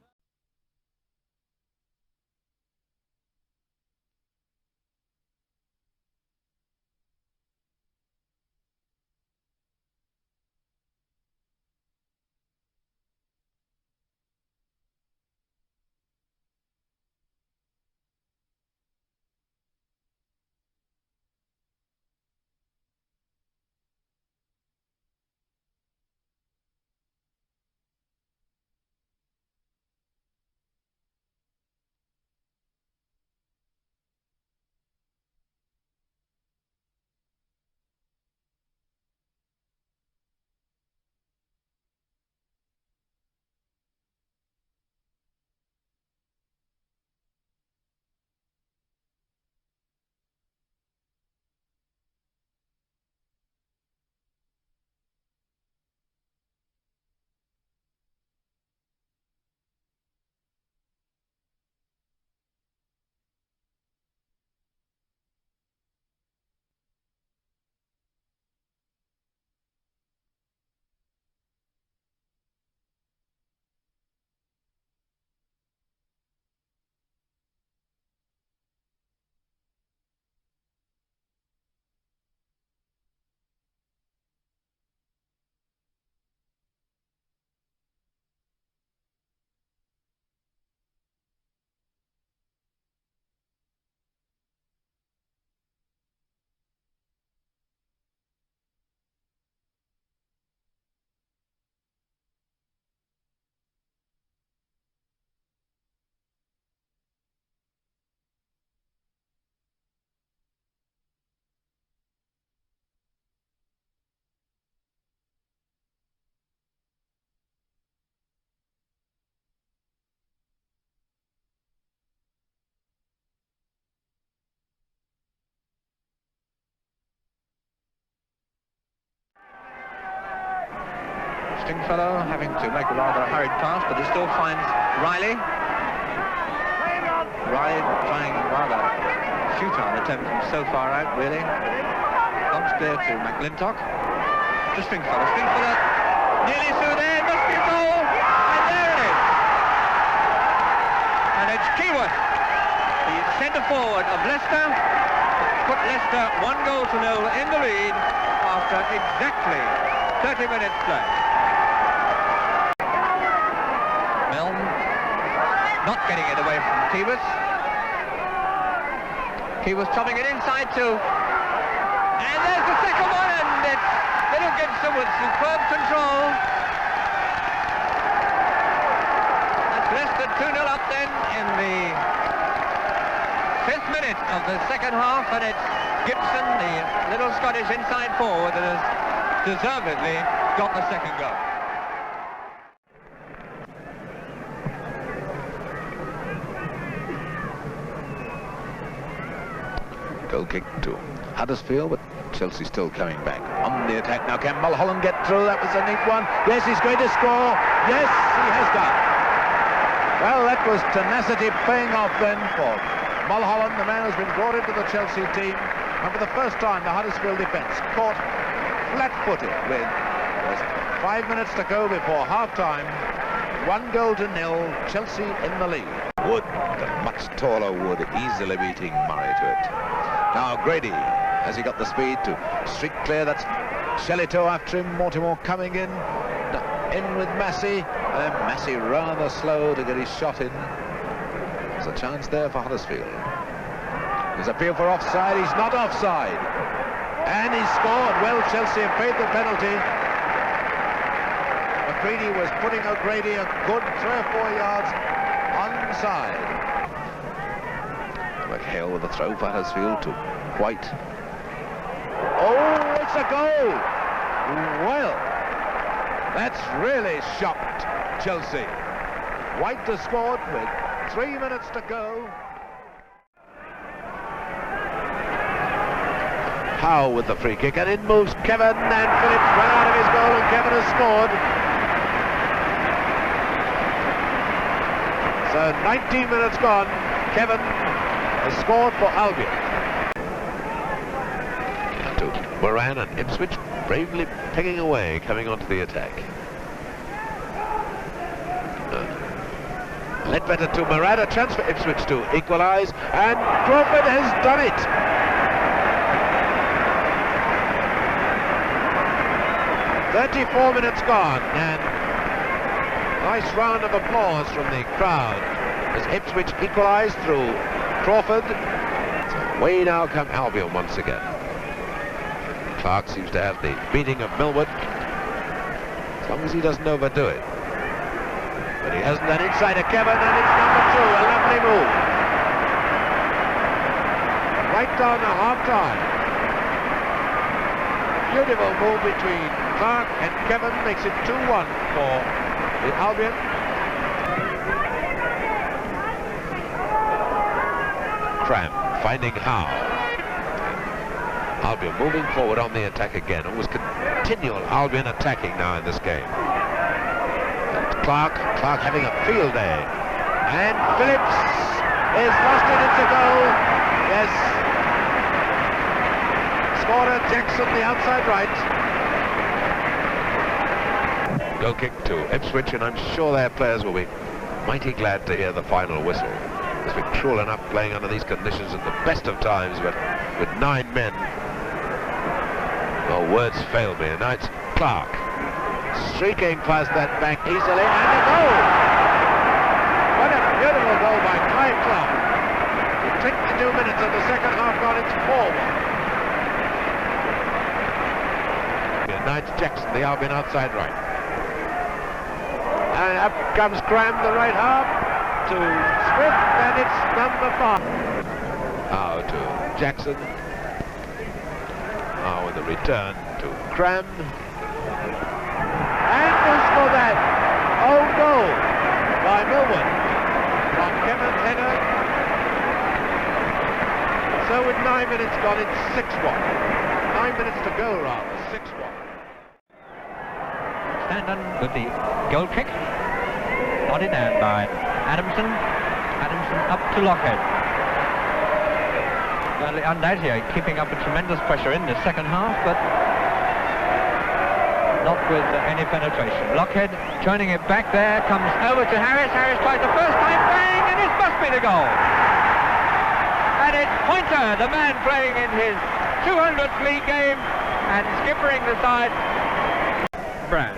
Stringfellow having to make a rather hurried pass, but he still finds Riley. Riley trying rather futile attempt from so far out, really. Comes clear to McLintock. To Stringfellow. Stringfellow nearly through there. Must be a goal. And there it is. And it's Keyworth, the centre forward of Leicester, put Leicester 1-0 in the lead after exactly 30 minutes play. Milne not getting it away from Keyworth. Keyworth chopping it inside too. And there's the second one, and it's Little Gibson with superb control. That's Leicester 2-0 up then in the 5th minute of the second half, and it's Gibson, the little Scottish inside forward, that has deservedly got the second goal. Goal kick to Huddersfield, but Chelsea still coming back on the attack. Now can Mulholland get through? That was a neat one. Yes, he's going to score. Yes, he has done. Well, that was tenacity paying off then for Mulholland, the man who's been brought into the Chelsea team. And for the first time, the Huddersfield defence caught flat-footed with just 5 minutes to go before half-time. 1-0, Chelsea in the lead. Wood, the much taller Wood, easily beating Murray to it. Now Grady, has he got the speed to streak clear? That's Shellito after him. Mortimer coming in with Massey. Massey rather slow to get his shot in. So chance there for Huddersfield. There's appeal for offside. He's not offside. And he scored. Well, Chelsea have paid the penalty. McCready was putting O'Grady a good 3 or 4 yards onside. McHale with a throw for Huddersfield to White. Oh, it's a goal! Well, that's really shocked Chelsea. White has scored with 3 minutes to go. Howe with the free kick, and in moves Kevin, and Phillips ran out of his goal, and Kevin has scored. So 19 minutes gone, Kevin has scored for Albion. To Moran and Ipswich bravely picking away, coming onto the attack. Ledbetter to Moran, a chance for Ipswich to equalise, and Crawford has done it. 34 minutes gone, and nice round of applause from the crowd as Ipswich equalised through Crawford. So away now come Albion once again. Clark seems to have the beating of Millwood, as long as he doesn't overdo it. But he hasn't done inside to Kevin, and it's number 2, a lovely move. Right down to half-time. Beautiful move between Clark and Kevin makes it 2-1 for the Albion. Cram finding Howe. Albion moving forward on the attack again. Almost continual Albion attacking now in this game. And Clark having a field day. And Phillips is lost it. It's a goal. Yes. Scorer Jackson, the outside right. Goal kick to Ipswich, and I'm sure their players will be mighty glad to hear the final whistle. It's been cruel enough playing under these conditions at the best of times, but with 9 men, well, words fail me. And now it's Clark streaking past that bank easily, and a goal! What a beautiful goal by Clive Clark. In 22 minutes of the second half gone, it's 4-1. Now it's Jackson, the Albion outside right. And up comes Cram, the right half, to Smith, and it's number 5. Now to Jackson. Now with the return to Cram. And who's for that? Own goal by Millwood from Kevin's header. So with 9 minutes gone, it's 6-1. 9 minutes to go, rather, 6-1. Standen with the goal kick. Nodded down by Adamson. Adamson up to Lockhead. Well, undoubtedly keeping up a tremendous pressure in the second half, but not with any penetration. Lockhead turning it back there, comes over to Harris. Harris tries the first time, bang, and it must be the goal. And it's Pointer, the man playing in his 200th league game and skippering the side. Brown.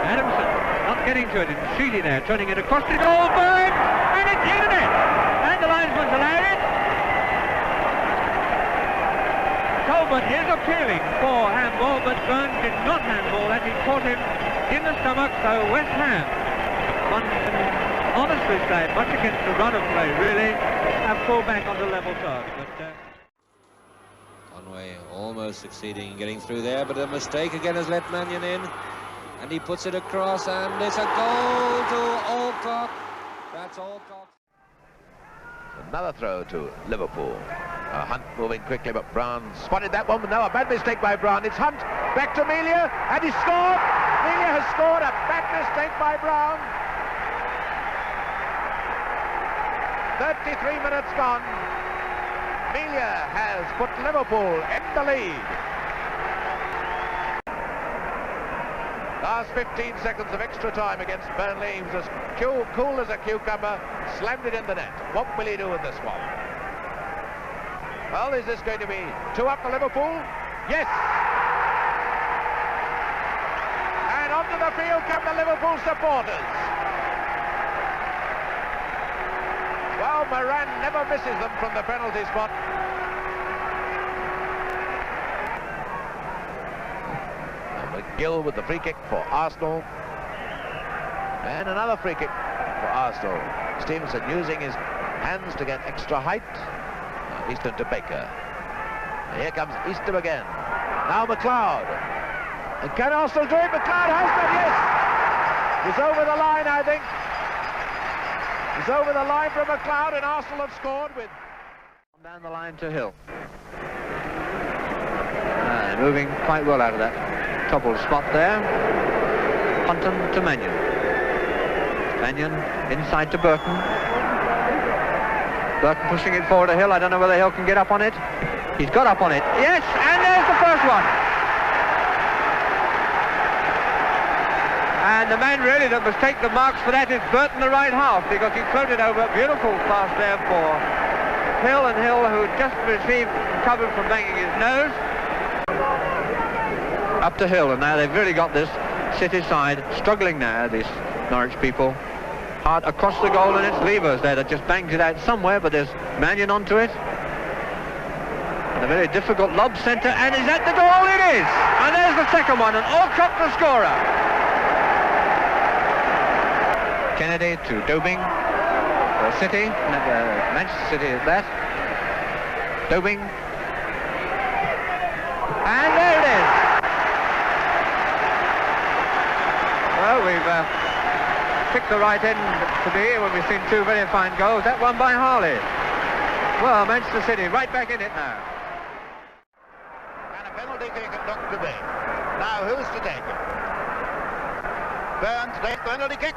Adamson not getting to it, and Sheedy there, turning it across the goal, Burns, and it's in it! And the linesman's allowed it. Talbot is appealing for handball, but Burns did not handball that. He caught him in the stomach, so West Ham, one can honestly say, much against the run of play, really, have pulled back on the level terms. But, Conway almost succeeding in getting through there, but a mistake again has let Mannion in. And he puts it across, and it's a goal to Alcock. That's Alcock. Another throw to Liverpool. Hunt moving quickly, but Brown spotted that one. No, a bad mistake by Brown. It's Hunt back to Melia, and he scored. Melia has scored. A bad mistake by Brown. 33 minutes gone. Melia has put Liverpool in the lead. Last 15 seconds of extra time against Burnley. He was as cool as a cucumber, slammed it in the net. What will he do with this one? Well, is this going to be 2 up to Liverpool? Yes! And onto the field come the Liverpool supporters. Well, Moran never misses them from the penalty spot. Gill with the free kick for Arsenal. And another free kick for Arsenal. Stevenson using his hands to get extra height. Easton to Baker. And here comes Easton again. Now McLeod. And can Arsenal do it? McLeod has done, yes! He's over the line, I think. He's over the line from McLeod, and Arsenal have scored with... Down the line to Hill. Moving quite well out of that troubled spot there. Hunton to Mannion. Mannion inside to Burton. Burton pushing it forward to Hill. I don't know whether Hill can get up on it. He's got up on it. Yes, and there's the first one. And the man really that must take the marks for that is Burton, the right half, because he floated over. Beautiful pass there for Hill, and Hill, who just received cover from banging his nose. Up to Hill, and now they've really got this City side struggling now, these Norwich people. Hard across the goal, and it's Levers there that just bangs it out somewhere, but there's Mannion onto it. And a very difficult lob centre, and is that the goal? It is! And there's the second one, and Alcock the scorer. Kennedy to Dobing for City, Manchester City is that. Dobing. And there it is! Well, we've picked the right end to be here when we've seen two very fine goals. That one by Harley. Well, Manchester City right back in it now. And a penalty kick at Dr. B. Now, who's to take it? Burns takes the penalty kick.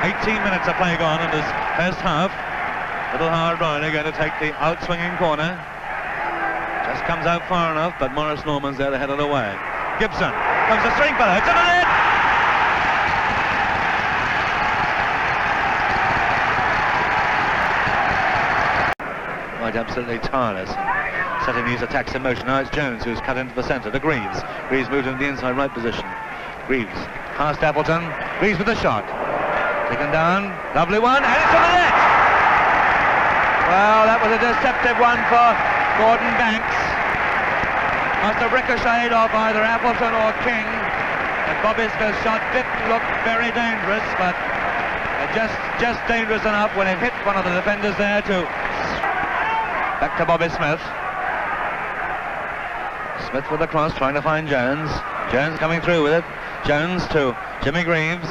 18 minutes of play gone in this first half. Little Howard Riley going to take the out-swinging corner. Just comes out far enough, but Morris Norman's there to head it away. Gibson comes to Stringfellow, to the net! Right, absolutely tireless. Setting these attacks in motion. Now it's Jones who's cut into the centre to Greaves. Greaves moved into the inside right position. Greaves past Appleton. Greaves with the shot. Taken down, lovely one, and it's to the net! Well, that was a deceptive one for Gordon Banks. Must have ricocheted off either Appleton or King. And Bobisco's shot didn't look very dangerous, but just dangerous enough when it hit one of the defenders there to... Back to Bobby Smith. Smith with the cross, trying to find Jones. Jones coming through with it. Jones to Jimmy Greaves.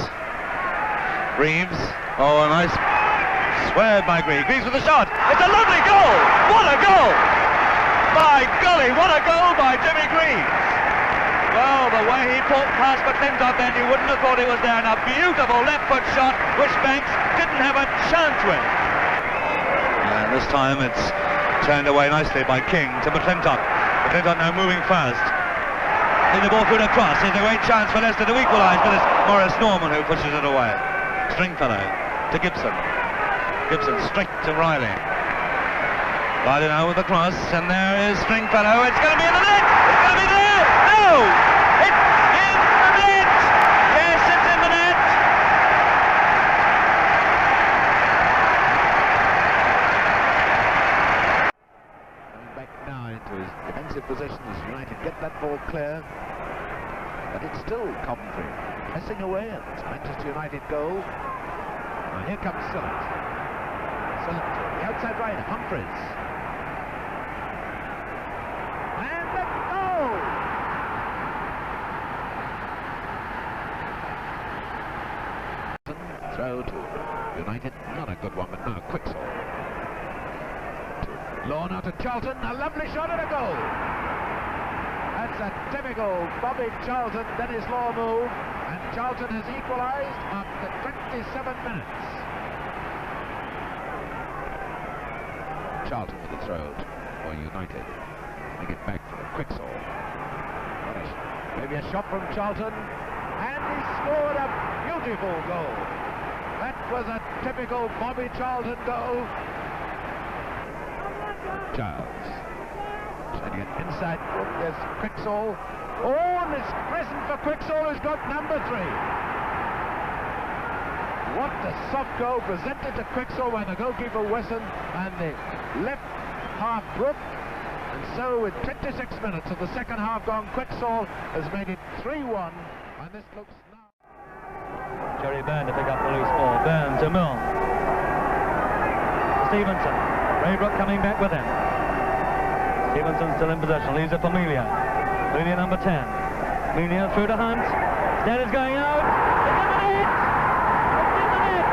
Greaves, oh, a nice swerve by Greaves. Greaves with the shot. It's a lovely goal! What a goal! By golly, what a goal by Jimmy Greaves! Well, the way he pulled past McClintock then, you wouldn't have thought he was there. And a beautiful left-foot shot, which Banks didn't have a chance with. And this time it's turned away nicely by King to McClintock. McClintock now moving fast. The ball through the cross. There's a great chance for Leicester to equalise, but it's Morris Norman who pushes it away. Stringfellow to Gibson. Gibson straight to Riley. Riley now with the cross, and there is Stringfellow. It's going to be in the net! It's going to be there! No! It's in the net! Yes, it's in the net! Coming back now into his defensive position as United get that ball clear. But it's still Coventry pressing away, and it's Manchester United goal. Now here comes Sillett. Sillett to the outside right, Humphreys. And the goal! Throw to United, not a good one, but now Quicksall. To Law, now to Charlton, a lovely shot and a goal! That's a typical Bobby Charlton, Dennis Law move, and Charlton has equalised after 27 minutes. Charlton with the throw for United. Bring it back for Quicksall. Maybe a shot from Charlton, and he scored a beautiful goal. That was a typical Bobby Charlton goal. Charles. Sending it inside. There's Quicksall. Oh, and it's present for Quicksall, who's got number 3. What a soft goal presented to Quicksall by the goalkeeper Wesson, and the left half broke. And so with 26 minutes of the second half gone, Quicksall has made it 3-1, and this looks now... Jerry Byrne to pick up the loose ball. Byrne to Milne. Stevenson. Raybrook coming back with him. Stevenson still in possession, leaves it for Melia. Melia number 10. Melia through to Hunt. Stead is going out. It's in the net! It's in the net!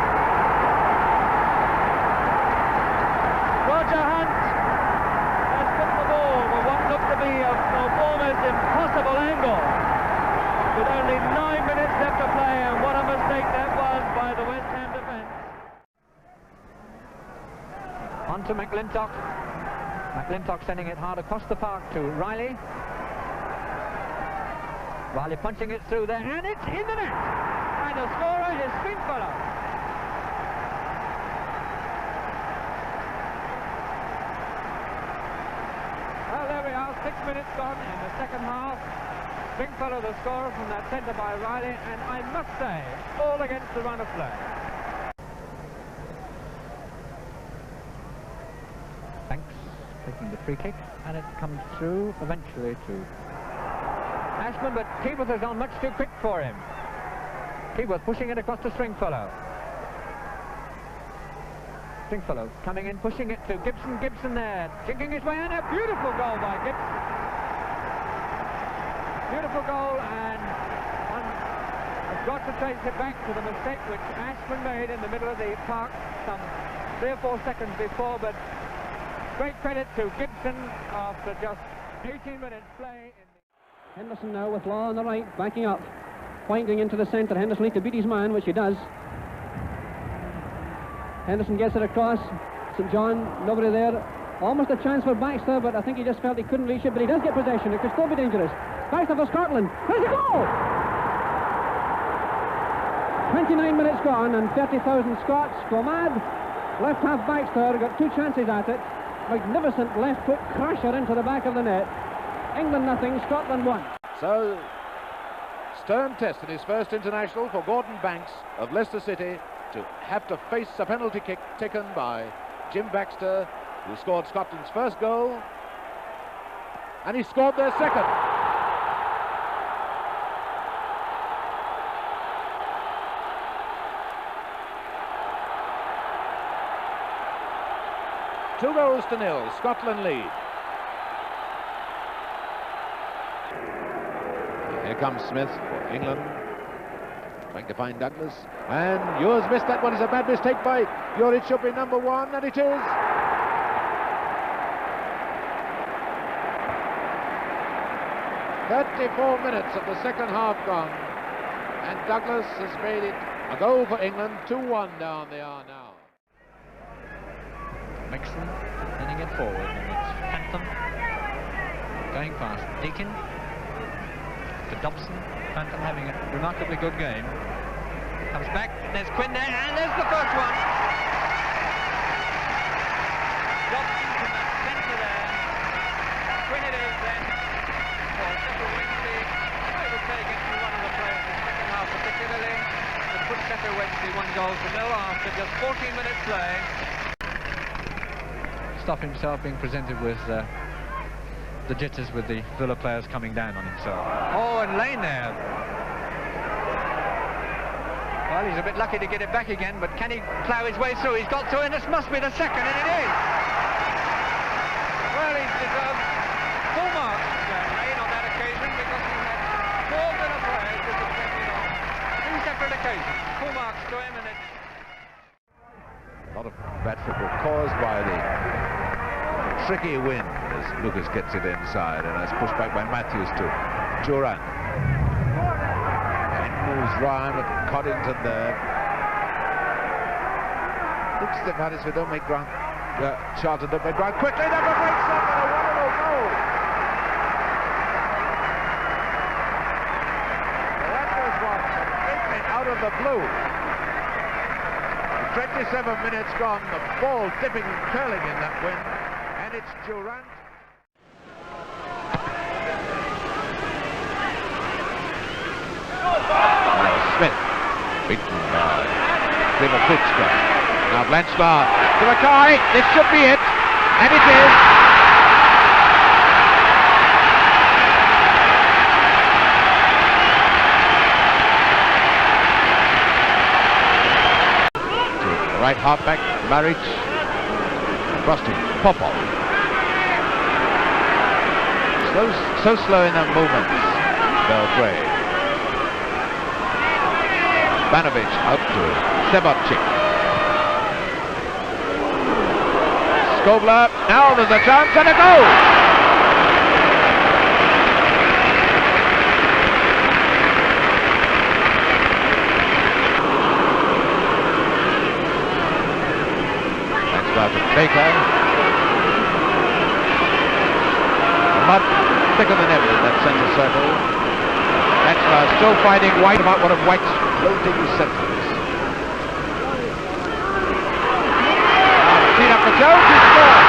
Roger Hunt has put the ball with what looked to be an almost impossible angle. With only 9 minutes left to play, and what a mistake that was by the West Ham defence. On to McLintock. McLintock sending it hard across the park to Riley. Riley punching it through there, and it's in the net! And the scorer is Stringfellow. Well, there we are, 6 minutes gone in the second half. Stringfellow the scorer from that centre by Riley, and I must say, all against the run of play. Banks taking the free kick, and it comes through eventually to Ashman, but Keyworth has gone much too quick for him. Keyworth pushing it across to Stringfellow. Stringfellow coming in, pushing it to Gibson. Gibson there, jinking his way, and a beautiful goal by Gibson. Beautiful goal, and one has got to trace it back to the mistake which Ashman made in the middle of the park some 3 or 4 seconds before, but great credit to Gibson after just 18 minutes play. Henderson now with Law on the right, backing up, pointing into the centre. Henderson needs to beat his man, which he does. Henderson gets it across. St John, nobody there. Almost a chance for Baxter, but I think he just felt he couldn't reach it, but he does get possession. It could still be dangerous. Baxter for Scotland. There's a goal! 29 minutes gone, and 30,000 Scots go mad. Left half Baxter got 2 chances at it. Magnificent left foot crusher into the back of the net. England nothing, Scotland 1. So, stern test in his first international for Gordon Banks of Leicester City to have to face a penalty kick taken by Jim Baxter, who scored Scotland's first goal, and he scored their second. Two goals to nil, Scotland lead. Here comes Smith for England, trying to find Douglas, and Ewers missed that one. It's a bad mistake by Ewers. It should be number 1, and it is. "34 minutes of the second half gone, and Douglas has made it a goal for England. 2-1 down they are now." Mixon sending it forward, and it's Phantom going past Deakin to Dobson. Phantom having a remarkably good game. Comes back, there's Quinn there, and there's the first one. Dobson from the centre there. Quinn it is then for Sheffield Wednesday. I would say against one of the players in the second half particularly. And put Sheffield Wednesday 1 goal to nil after just 14 minutes play. Stop himself being presented with the jitters with the Villa players coming down on himself. Oh, and Lane there. Well, he's a bit lucky to get it back again, but can he plough his way through? He's got through, and this must be the second, and it is. Well, he's deserved full marks, Lane, on that occasion, because he had 4 Villa players who defended on 2 separate occasions. Full marks to him, and it's... A lot of bad football caused by the tricky wind as Lucas gets it inside, and it's pushed back by Matthews to Duran. And moves Ryan with Coddington there. Looks as if Huddersfield don't make ground. Charlton don't make ground quickly. That's a great shot and a wonderful goal. That was one completely out of the blue. 27 minutes gone, the ball dipping and curling in that wind, and it's Durant. Smith, beaten by Klimovitska. Now Blanchard to Mackay, this should be it, and it is. Right halfback, Maric, across to Popov. So slow in their movements, Belgrade. Banovic out to Sebovcik. Skobler, now there's a chance and a goal! Baker. Mud thicker than ever in that centre circle. That's still finding White about one of White's floating centres. Clean up for Jones, he scored!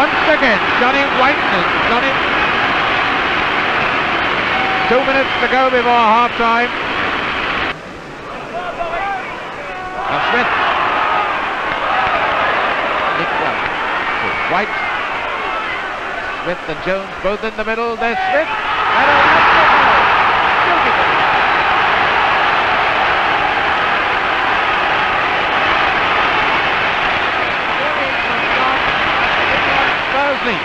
Once again, Johnny White has done it. 2 minutes to go before half-time. Now Smith. Nick White. Smith and Jones both in the middle. There's Smith. And a beautiful. Thursday.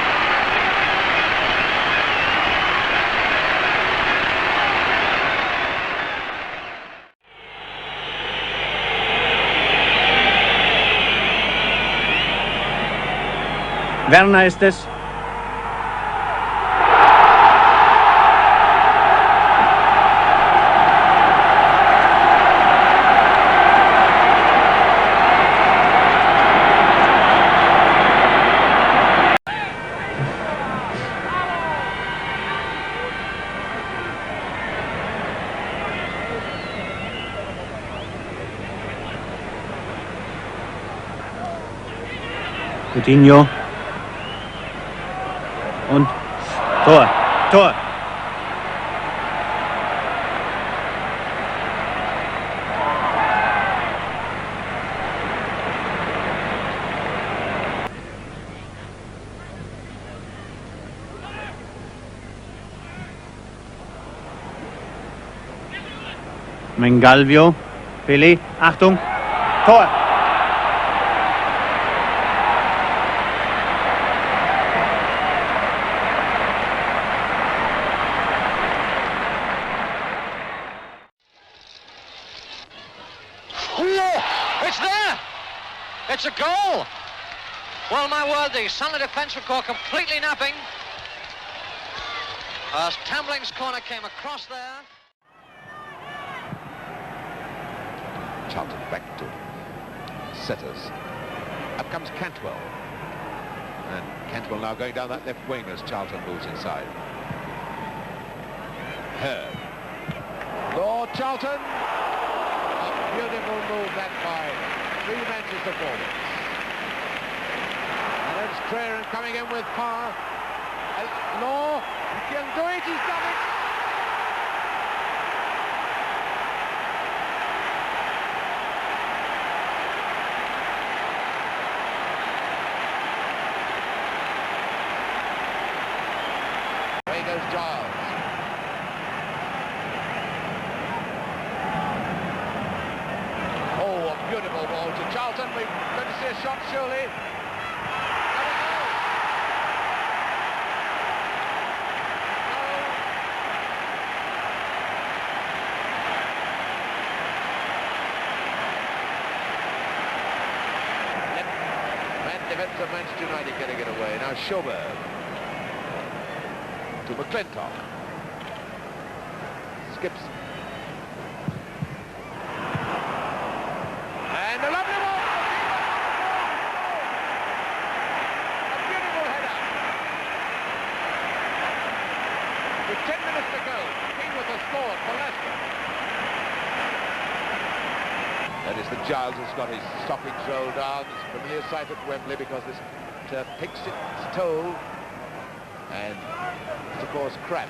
Werner ist es. Coutinho. Und Tor, Tor. Mengalvio, Pele, Achtung, Tor. It's a goal! Well, my word, the Sunderland defence were caught completely napping as Tambling's corner came across there. Charlton back to setters. Up comes Cantwell. And Cantwell now going down that left wing as Charlton moves inside. Hurd. Lord Charlton! A beautiful move that by 3 Manchester forwards. And it's Traherne coming in with power. Law, he can do it, he's done it! Away goes Giles. Beautiful ball to Charlton. We're going to see a shot, surely. Man defence of Manchester United getting it away. Now Sjoberg to McClintock. Skips. And a lovely ball! A beautiful header. With 10 minutes to go, King with a score for Leicester. Giles has got his stockings rolled down. It's a familiar sight at Wembley because this turf takes its toll. And it's, of course, crap.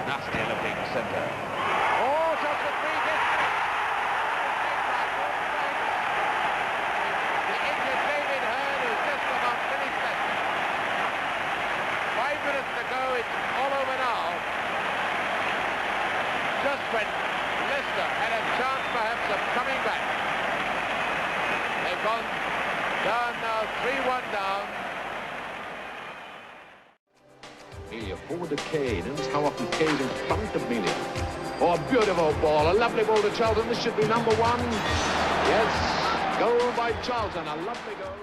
Nasty looking centre. Oh, shot from free kick. The injured David Hearn, who's just about finished that. 5 minutes to go, it's all over now. Just when Leicester had a chance perhaps of coming back. They've gone down now, 3-1 down. Melia forward to Kane, and how often Kane's in front of Melia. Oh, a beautiful ball, a lovely ball to Charlton. This should be number one. Yes, goal by Charlton, a lovely goal.